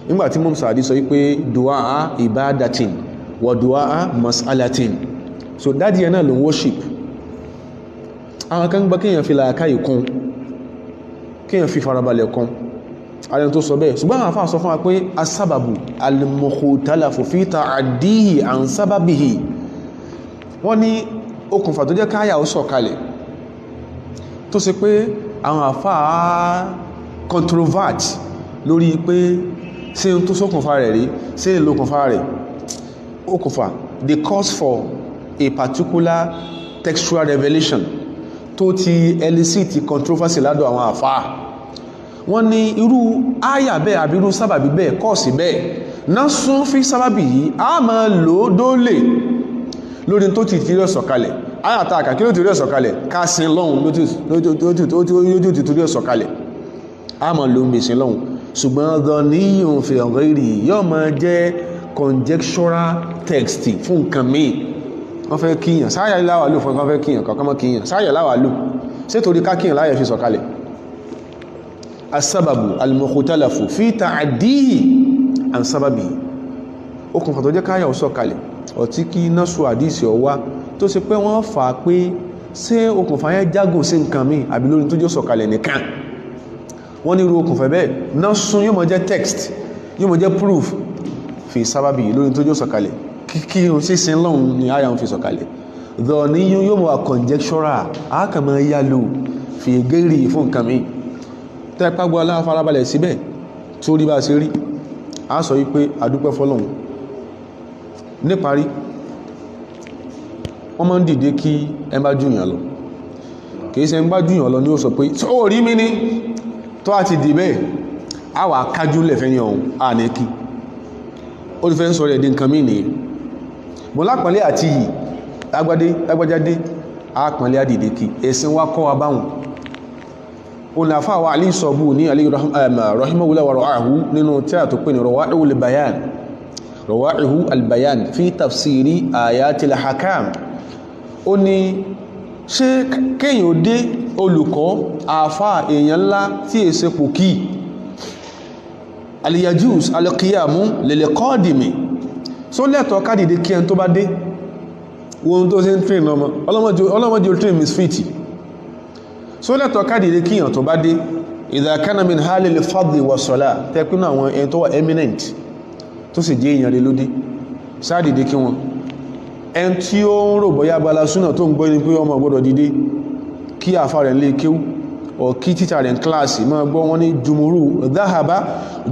nígbàtí mọ́ sàádì sọ wípé du'a ibadatin wa du'a mas'alatin so dájí ẹ̀ náà ló ń worship àwọn kan gbá kíyàn fi làákàyè kún kíyàn fi farabalẹ̀ kún ààrẹ tó sọ bẹ́ẹ̀ ṣùgbọ́n àwọn afá sọ fún wa pé asábàbù al-mukhtalafu fi ta'addihi an sababihi wọ́n ní okùnfà tó jẹ́ káyà ó sọ̀kalẹ̀ tó ṣe pé àwọn àfáà controvert lórí pé ṣé n tó ṣokùnfà rẹ̀ rí ṣé n lókùnfà rẹ̀ okùnfà the cause for a particular textual revelation tó ti elicit controversy ládọ̀ àwọn àfáà wọ́n ní irú àyà bẹ́ẹ̀ àbí irú sábàbí bẹ́ẹ̀ kọ́ọ̀sì bẹ́ẹ̀ náà sún fi sábàbí yìí a máa lò ó dólè lórí tó ti rí ọ̀sọ̀kalẹ̀ àyà tààkà kí ló ti rí ọ̀sọ̀kalẹ̀ kásin lọ́hun lójú ti rí ọ̀sọ̀kalẹ̀ a máa lò ó mèsìn lọ́hun ṣùgbọ́n dhaniyun fi ghairi yóò máa jẹ́ conjectural text fún nǹkan míì wọ́n fẹ́ kíyàn sáyà láwà lò fún ọkàn fẹ́ kíyàn kọ̀ọ̀kan mọ́ kíyàn sáyà láwà lò ṣé torí ká kíyàn láyà fi sọ̀kalẹ̀ asábàbù al-mukhtalafu fi ta'addihi an sábàbì okùnfà tó jẹ́ káyà ó sọ̀kalẹ̀ ọ̀tí kí násù àdísì ọwá tó ṣe pé wọ́n fà á pé ṣé okùnfà yẹn jágùn sí nǹkan míì àbí lórí tó jẹ́ sọ̀kalẹ̀ nìkan wọ́n ní irú okùnfà bẹ́ẹ̀ násù yóò mọ̀ jẹ́ text yóò mọ̀ jẹ́ proof fi sábàbì lórí tó jẹ́ sọ̀kalẹ̀ kí o sí sin lọ́hun ni àyà ń fi sọ̀kalẹ̀ dhaniyun yóò mọ̀ conjectural àákàmọ́ yálò fi ghairi fún nǹkan míì tẹ́pàgbọ́ aláfarabalẹ̀ síbẹ̀ tó rí bá ṣe rí a sọ wípé adúpẹ́ fọ́lọ́hun níparí wọ́n máa ń dìde kí ẹ bá jùyàn lọ kìí ṣe ń bá jùyàn lọ ní ó sọ pé tó rí mi ní tó àti dì bẹ́ẹ̀ a wà kájú lẹ̀fẹ́ ní ọ̀hún a ní kí ó ti fẹ́ ń sọ rẹ̀ di nǹkan mí nìyẹn mo lápọ̀lẹ́ àti yìí lágbájáde a pọ̀lẹ́ àdìde kí ẹ̀sìn wá kọ́ wa báhùn onafa wa ali sọ̀bù ní ali rahimahullah wa ra'ahu nínú tí a tó pè ní rawa'ihu al-bayan fi tafsiri ayatil hakam ó ní ṣé kéyàn ó dé olùkọ́ àfá èèyàn ńlá tí è ṣe pòkí al-yajuz al-qiyamu lil-qadimi só lẹ́tọ̀ọ́ kádìdé kí ẹn tó bá dé wọn tó ṣe ń train ọmọ ọlọ́mọdé train misfiti so lẹ́tọ̀ kádìrí kíyàn tó bá dé idha kana min halil fadli wa salah tẹ́kùn àwọn ẹni tó wà eminent tó sì jẹ́ èèyàn rẹ̀ lódé sáàdìdé kí wọn ẹn tí ó ń rò bọ́yá bala súnà tó ń gbọ́ ní pé ọmọ gbọ́dọ̀ dìde kí àfà rẹ̀ lè kéwú ọ̀ kí títà rẹ̀ kíláàsì máa gbọ́ wọn ní dhahaba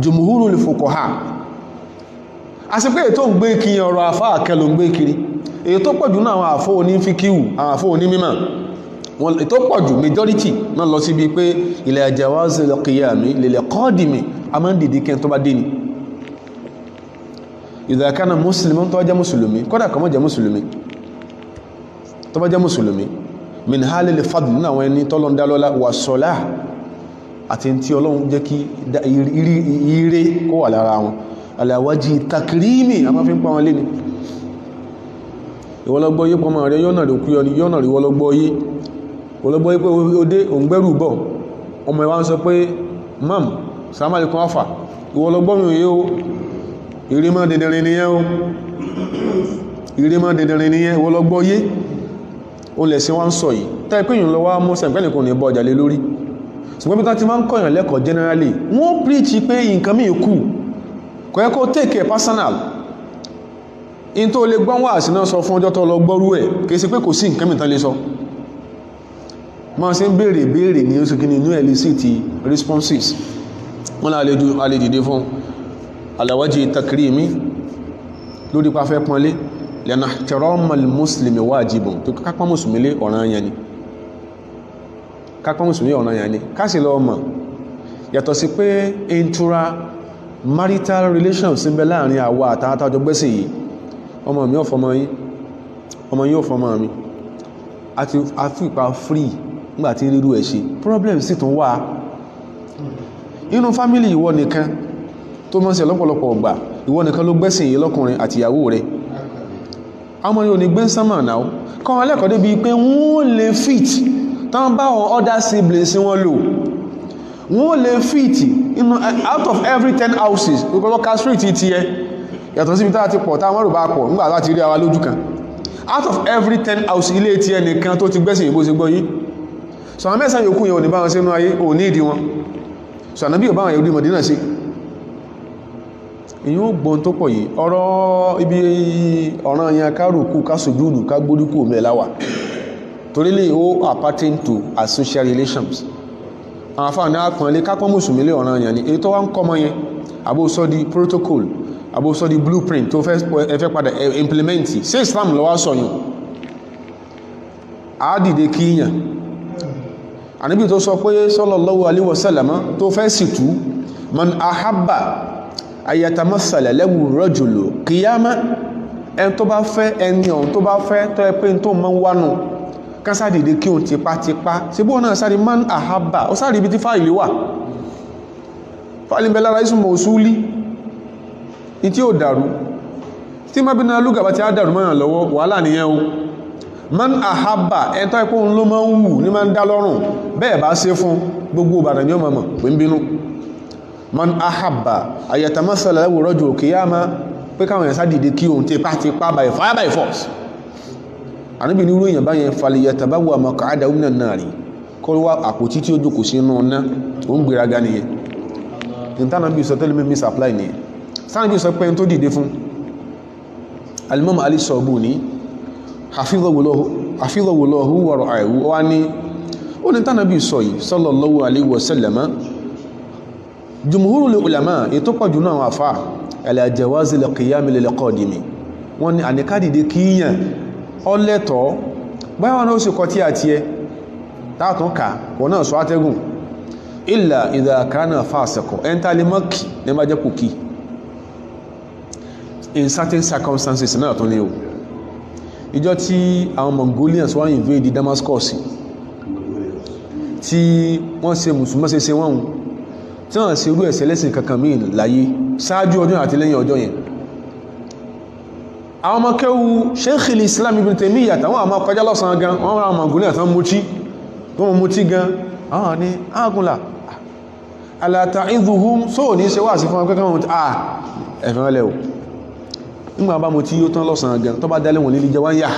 jumhurul fuqaha a sì pé èyí tó ń gbé kí ọ̀rọ̀ àfà àkẹlò ń gbé kiri èyí tó pọ̀jù náà àwọn àfọ́ oní fíkíwù àwọn àfọ́ oní mímọ̀ wọn tó pọ̀jù majority náà lọ síbi pé ila jawazil qiyami lil qadimi a máa ń dìdí kẹ́ tó bá dé ni idha kana musliman tó bá jẹ́ mùsùlùmí kódà kọ́ mọ́ jẹ́ mùsùlùmí tó bá jẹ́ mùsùlùmí min halil fadl náà wọn ẹni tọ́lọ́ ń dá lọ́lá wà sọ́lá àti tí ọlọ́run jẹ́ kí ire kó wà lára wọn ala waji takrimi a máa fi ń pa wọn lé ni ìwọlọ́gbọ́ yí pọmọ rẹ̀ yọ́nà rẹ̀ kú yọ ni yọ́nà rí wọlọ́gbọ́ yí wọlọ́gbọ́ yí pé ó dé òǹgbẹ́rù bọ̀ ọmọ ìwá ń sọ pé mam sàmàlìkún àfà ìwọlọ́gbọ́ mi yí ó ìrímọ́ dẹ̀dẹ̀rin nìyẹn ó ìrímọ́ dẹ̀dẹ̀rin nìyẹn ìwọlọ́gbọ́ yí ó lẹ̀ sí wọ́n sọ yìí tẹ́ pé yìí lọ́wọ́ mú sẹ̀pẹ́nìkan ní bọ́ ọjà lé lórí ṣùgbọ́n bí tán ti máa ń kọ̀yàn lẹ́kọ̀ọ́ generally wọ́n preach pé nǹkan mí kù kò yẹ kó take care personal in tó lè gbọ́n wà sí náà sọ fún ọjọ́ tó lọ gbọ́rú ẹ̀ kìí sí pé kò sí nǹkan mìíràn lè sọ máa sí ń béèrè ní oṣù kìíní inú elicit responses wọ́n lè dìde fún ala waji takrimi lórí pàfẹ́ pọ́nlé lẹ́nà ihtiramul muslimi wajibun tó kápá mùsùlùmí lé ọ̀ranyàn ni kápá mùsùlùmí ọ̀ranyàn ni káṣì lọ mọ̀ yàtọ̀ sí pé intra marital relations ń bẹ láàrin àwa àtàtàjọ gbẹ́sìn yìí ọmọ mi ò fọmọ yín ọmọ yín ò fọmọ mi àti àfíìpá free nígbàtí rírú ẹ̀ ṣe problem sì tún wà inú family ìwọ nìkan tó mọ́ sí ọlọ́pọ̀lọpọ̀ ọgbà ìwọ nìkan ló gbẹ́sìn yìí lọ́kùnrin àti ìyàwó rẹ̀ ọmọ yóò ní gbé ń sánmà náà kọ́ wọn lẹ́kọ̀ọ́ débi pé wọ́n lè fit tán bá wọn other siblings wọn lò wọ́n lè fit out of every 10 houses lọ́kà street ti ẹ yàtọ̀ síbi táà ti pọ̀ táwọn rò bá pọ̀ nígbà láti rí àwa lójú kan out of every 10 house ilé tí ẹnìkan tó ti gbẹ́sìn ìbò sí gbọ́ yìí so àwọn mẹ́sàn yòókù yẹn ò ní bá wọn sínú ayé ò ní ìdí wọn so ànábí ò bá wọn yẹ̀wò Mọ̀dínà sí èyí ó gbọ́n tó pọ̀ yìí ọ̀rọ̀ ibi ọ̀ràn yẹn ká rùkú ká sùjúdù ká gbóríkù mẹ́láwà torí lè ó appertain to as social relations àwọn afáà ní àpọ̀nlé kápọ́ mùsùlùmí lè ọ̀ràn yẹn ni èyí tó wá ń kọ́mọ yẹn àbó sọ di protocol àbó sọ di blueprint tó fẹ́ padà implement sí Islam lọ́wọ́ sọ̀yàn àádìde kíyàn àníbì tó sọ pé sallallahu alaihi wasallam tó fẹ́ sìtú man ahabba ayatamasala lahu rajulu qiyama ẹni tó bá fẹ́ ẹni ọ̀hún tó bá fẹ́ tó ẹ pé tó mọ́ wánu kásádìde kí o tipátipá sí bó náà sáré man ahabba ó sáré ibi tí fáìlì wà fáìlì bẹ lára ismu mawsuli ní tí ó dàrú tí má bí náà lúgàbá tí á dàrú mọ́yàn lọ́wọ́ wàhálà nìyẹn o man ahabba ẹni tó ẹ pé òun ló máa ń wù ní máa ń dá lọ́rùn bẹ́ẹ̀ bá ṣe fún gbogbo Ìbàdàn ní ọmọ pé ń bínú man ahabba ayatamasala lahu rajulu qiyama pé káwọn ẹ̀sá dìde kí òun tipátipá by fire by force àníbì ní irú èèyàn báyẹn falyatabawwa maq'adahu minan nari kó wá àpótí tí ó jókòó sí inú ọ̀nà ó ń gbéraga nìyẹn ìtànà bí sọ tẹ́lẹ̀ mímí supply nìyẹn sáà bí sọ pé tó dìde fún Al-Imam Ali Sabuni hafidhahullahu wa ra'ahu wá ní ó ní tánà bí sọ yìí sallallahu alaihi wasallam jumhurul ulama ètò pọ̀jù náà wà fà ala jawazil qiyam lil qadimi wọ́n ní àníkádìde kíyàn ọlẹ́tọ̀ báyá wọn ó sì kọ tí àti ẹ tààtún ká wọ́n náà sọ átẹ́gùn illa idha kana fasiqo ẹntàlímọ́kì ní bá jẹ́ pòkì in certain circumstances náà tún ní o ìjọ tí àwọn Mongolians wọ́n invade Damascus tí wọ́n ṣe mùsùlùmí ṣe wọ́n tí wọ́n ṣe irú ẹ̀ṣẹ̀ lẹ́sìn kankan míì láyé ṣáájú ọjọ́ àti lẹ́yìn ọjọ́ yẹn àwọn ọmọ kẹwu Sheikh al-Islam Ibn Taymiyyah àtàwọn àmọ́ kọjá lọ́sàn gan wọ́n ra Mongolia tán mutí gan àwọn ní ágùnlà ala ta'idhuhum só ní ṣe wà sí fún akẹ́kẹ́ wọn ẹ̀fẹ́ rẹ̀ o nígbà bá mutí yóò tán lọ́sàn gan tó bá dálé wọn lílé jẹ wọ́n yà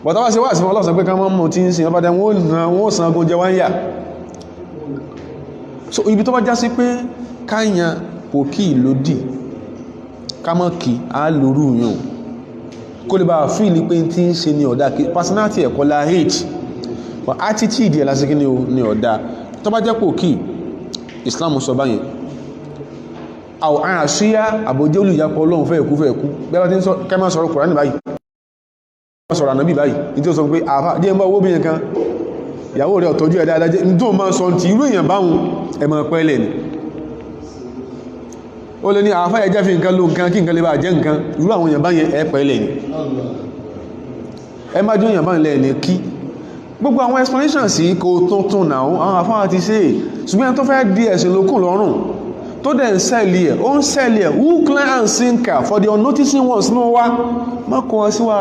bọ̀tá wá sí wà sí fún ọlọ́sàn pé ká mọ́ mutí ń sin ọbádá wọ́n sàn agun jẹ wọ́n yà so ibi tó bá já sí pé káyàn pòkí lòdì kámọ́kì á lórú yàn kó lè bá fíìlì pé tí ń ṣe ní ọ̀dá personality ẹ̀kọ́ la hate but attitude ẹ̀ lásìkí ní ọ̀dá tó bá jẹ́ pòkí Islam sọ báyìí àwọn àṣíyá àbójẹ́ olùyapọ̀ Ọlọ́run fẹ́ ẹ̀kú bẹ́ẹ̀ tí ń sọ kẹ́mọ́ sọ̀rọ̀ Kùránì báyìí sọ̀rọ̀ ànábì báyìí ní tí ó sọ pé àfá jẹ́ ń bá owó bìnrin kan ìyàwó rẹ̀ ọ̀tọ́jú ẹ̀dá adájẹ́ ní tó máa sọ ti irú èèyàn báhùn ẹ̀mọ̀ pẹ́lẹ̀ ni ó lè ní àfá ẹjẹ́ fi nǹkan ló nǹkan kí nǹkan lè bá jẹ́ nǹkan irú àwọn èèyàn báyẹn ẹ pẹ́lẹ̀ ni ẹ má jẹ́ èèyàn báyẹn lẹ́ẹ̀ni kí gbogbo àwọn explanation sí kò tuntun náà àwọn àfá ti ṣe ṣùgbọ́n tó fẹ́ di ẹ̀sìn lókùn lọ́rùn tó dẹ̀ ń sẹ́ẹ̀lì ẹ̀ ó ń sẹ́ẹ̀lì ẹ̀ hook line and sinker for the unnoticing ones ní wá má kọ́ ọ sí wa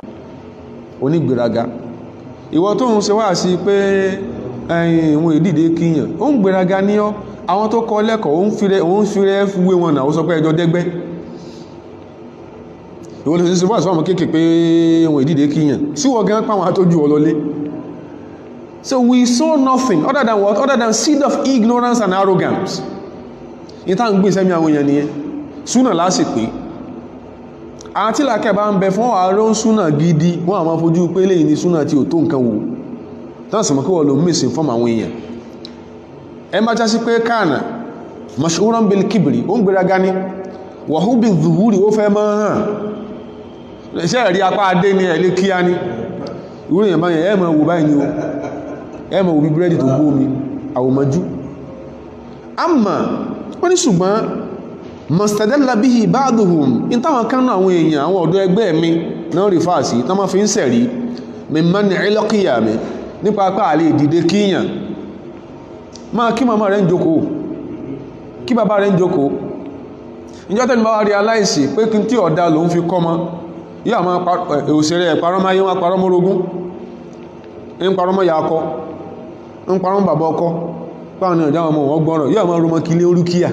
onígbèraga ìwọ tó ń ṣe wá sí pé ẹ̀yìn ìwọ̀n ìdìde kíyàn ó ń gbèraga ní ọ́ àwọn tó kọ́ lẹ́kọ̀ọ́ ó ń fi rẹ́ wé wọn náà ó sọ pé ẹjọ́ dẹ́gbẹ́ ìwọ lè ṣe wá sọ́mọ kéèkè pé ìwọ̀n ìdìde kíyàn sí wọ́n gan pàwọn àtójú ọlọ́lé so we saw nothing other than what other than seed of ignorance and arrogance ìta ń gbé sẹ́mi àwọn èèyàn nìyẹn súnà lásì pé àti làkẹ́ bá ń bẹ fún àárọ̀ súnà gidi wọ́n àwọn fojú pé lè ní súnà tí ò tó nǹkan wò tán sì mọ́ kí wọ́n lò mí sí fún àwọn èèyàn ẹ má já sí pé káànà mashhuran bil kibri ó ń gbéraga ní wàhú bí zuhuri ó fẹ́ mọ́ hàn iṣẹ́ rí apá adé ní ẹ̀lé kíá ní ìwúrò èèyàn báyẹn ẹ máa wò báyìí ni ó ẹ máa wò bí búrẹ́dì tó gbó omi àwòmọ́jú àmà wọ́n ní ṣùgbọ́n mọ̀stẹ̀dẹ́lá bí i ba'duhum in táwọn kánú àwọn èèyàn àwọn ọ̀dọ́ ẹgbẹ́ mi náà rí fàásí tán máa fi ń sẹ̀rí mimman ilọ́kíyà mi nípa apá àlè ìdìde kíyàn máa kí màmá rẹ̀ ń jókòó kí bàbá rẹ̀ ń jókòó ìjọ́ tẹ́lẹ̀ bá wá rí aláìsí pé kí tí ọ̀dá ló ń fi kọ́ mọ́ yóò máa òṣèré ẹ̀parọ́máyé wọn parọ́ mọ́rógún ń parọ́ mọ́ ya ọkọ ń parọ́ mọ́ bàbá ọkọ páwọn ní ọjọ́ ọmọ wọn gbọ́rọ̀ yóò máa rọmọ kí lé orúkíyà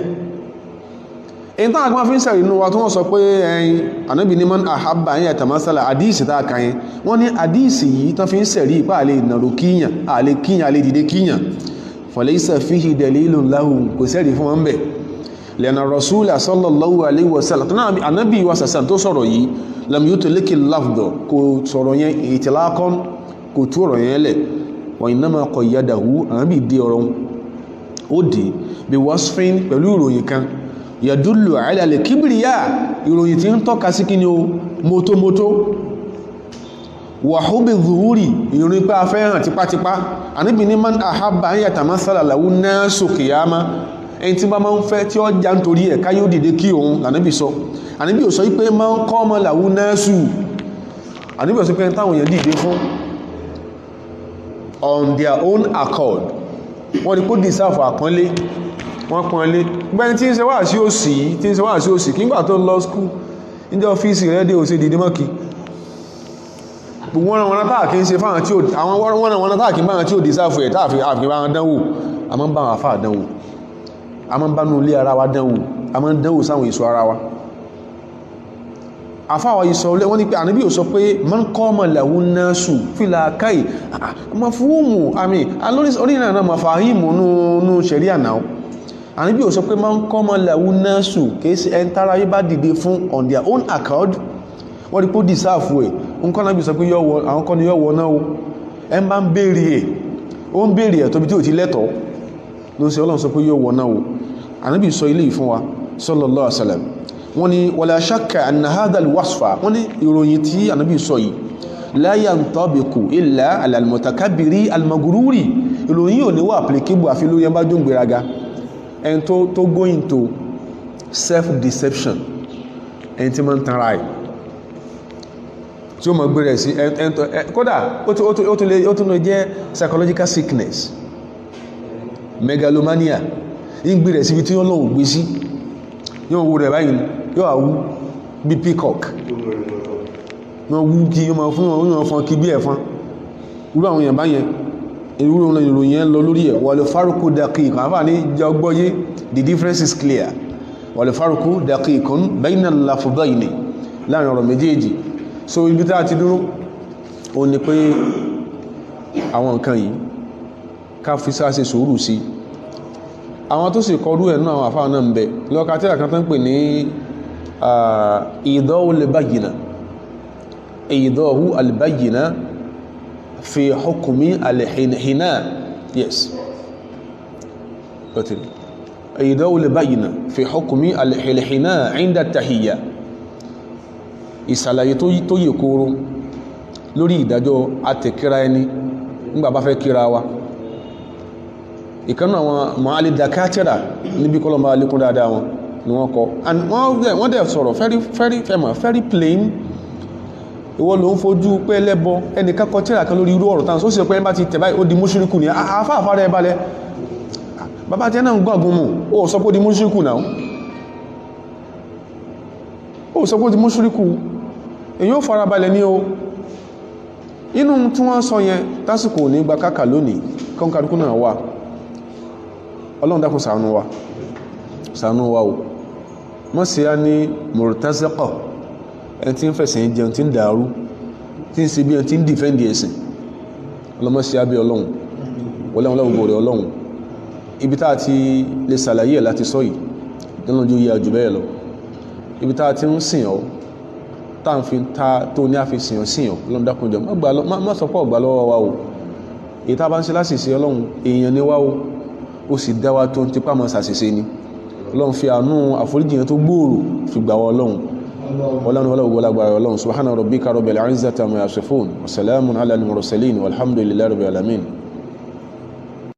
èyí tán àgbà fi ń sẹ̀rì inú wa tó wọ́n sọ pé ẹyin ànábì ní man ahabba ẹ̀yìn àtàmásálà àdíìsì tá a kà yẹn wọ́n ní àdíìsì yìí tán fi ń sẹ̀rí ipá àlè ìnàrò kíyàn àlè kíyàn àlè dìde kíyàn falaysa fihi dalilun lahu kò sẹ́rì fún wọn bẹ̀ lẹ́nà rasúlà sallallahu alaihi wasallam náà anábì wa sàsàn tó sọ̀rọ̀ yìí lam yutliki lafdọ̀ kò sọ̀rọ̀ yẹn itlaqan kò tú ọ̀rọ̀ yẹn lẹ̀ wa innama qayyadahu anábì dé ọ̀rọ̀ ó dé bí wasfin pẹ̀lú ìròyìn kan yadullu ala al-kibriya ìròyìn tí ń tọ́ka sí kíni o mótómótó wa hubbi dhuhuri ìròyìn pé a fẹ́ hàn tipátipá anábì ní man ahabba an yatamathala lahu nasu qiyama ẹni tí bá máa ń fẹ́ tí ó já ń torí ẹ̀ káyé ó dìde kí òun lànàbì sọ ànábì ò sọ wípé máa ń kọ́ ọmọ làwú nẹ́ẹ̀sù ànábì ò sọ pé táwọn èèyàn dìde fún on their own accord wọ́n rí kó dìsáàfù àpọ́nlé wọ́n pọ́nlé gbẹ́ni tí ń ṣe wá sí òsì kí nígbà tó lọ skú níjẹ́ ọ́fíìsì rẹ̀ dé òsì dìde mọ́kì wọ́n rán wọn táàkì ń ṣe fáwọn tí ó dìsáàfù ẹ̀ táàfi àfi bá wọn dánwò àmọ́ bá wọn àfáà dánwò a máa ń bá nú ilé ara wa dánwò a máa ń dánwò sáwọn èso ara wa àfáwà ìsọ̀ olé wọ́n ní pé ànábì ò sọ pé man qama lahu nasu fìlà káì mafhumu àmì orílẹ̀ náà mafahimu nú ṣẹ̀ríà náà ànábì ò sọ pé man qama lahu nasu kéèsì ẹntara yí bá dìde fún on their own accord wọ́n rí pó dìsáàfù ẹ̀ nǹkan náà bí sọ pé àwọn kan ni yọ́wọ́ náà ẹ bá ń béèrè ẹ̀ tóbi tí ò ti lẹ́tọ̀ọ́ ló ń ṣe Ọlọ́run sọ pé yóò wọ̀ náà o ànábì sọ ilé ìfún wa sallallahu alaihi wasallam wọ́n ní wala shakka anna hadha alwasfa wọ́n ní ìròyìn tí ànábì sọ yìí la yantabiqu illa ala almutakabbiri almagururi ìròyìn ò ní wà applicable àfi lórí ẹmbá jùn gbéraga ẹni tó go into self-deception ẹni tí ma ń tanra ẹ̀ tí ó mọ̀ gbé rẹ̀ sí kódà ó tún lè jẹ́ psychological sickness megalomania ń gbé rẹ̀ síbi tí wọ́n lọ́wọ́ gbé sí yóò wú rẹ̀ báyìí yóò àwú bí peacock wọ́n wú kí yóò máa fún wọn fún kí bí ẹ̀fọn irú àwọn èèyàn báyẹn irú ìròyìn yẹn lọ lórí ẹ̀ wal farqu daqiq àfà ní jọgbọ́yé the difference is clear wal farqu daqiqun bayna al-lafdhayni láàrin ọ̀rọ̀ méjèèjì so ibi tá a ti dúró ó ní pé àwọn nǹkan yìí ká fi sáà ṣe sùúrù sí àwọn tó sì kọrú ẹ̀ náà àwọn àfáà náà ń bẹ lọ́ka tí àkàn tán pè ní ìdọ́wù al-bayyina ìdọ́wù al-bayyina fi hukmi al-hina yes ìdọ́wù al-bayyina fi hukmi al-hina inda tahiyya ìsàlàyé tó yè kóró lórí ìdájọ́ àtẹ̀kíra ẹni nígbà bá fẹ́ kíra wa ìkanú àwọn mọ̀álì dakátírà níbi kọlọmbà alékún dáadáa wọn ni wọ́n kọ and wọ́n dẹ̀ sọ̀rọ̀ very plain ìwọ ló ń fojú pé lẹ́bọ ẹnìkan kọ tírà kan lórí irú ọ̀rọ̀ tán só sì pé ẹ bá ti tẹ̀bá ó di múṣíríkù ní àfáàfá rẹ̀ balẹ̀ bàbá tí ẹ náà ń gbọ́n mú ó sọ pé ó di múṣíríkù náà ó sọ pé ó di múṣíríkù èyí ó fara balẹ̀ ní o inú tí wọ́n sọ yẹn tásìkò ní gba káàkà lónìí kọ́nkàdùkú náà wà Ọlọ́run dákun ṣàánú wa o mọ́ sí á ní murtaziqa ẹni tí ń fẹ̀sẹ̀ jẹun tí ń dàrú tí ń ṣe bí ẹni tí ń dìfẹ́ndì ẹ̀sìn ọlọ́mọ́ sí á bí Ọlọ́run Ọlọ́run ibi tá ti lè ṣàlàyé ẹ̀ láti sọ yìí nínú ojú yẹ jù bẹ́ẹ̀ lọ ibi tá ti ń sìn ọ́ tó ní àfi sìn ọ́ Ọlọ́run dákun jọ má sọpọ̀ ọ̀gbà lọ́wọ́ wa o èyí tá bá ń ṣe láṣìṣe Ọlọ́run èèyàn ni wá o ó sì dáwà tó ń tipá mọ́ sàṣìṣe ni Ọlọ́run fi àánú àforíjì yẹn tó gbòòrò fi gbà wọ́ Ọlọ́run subhana rabbika rabbil izzati amma yasifun wa salamun ala al-mursalin walhamdulillahi rabbil alamin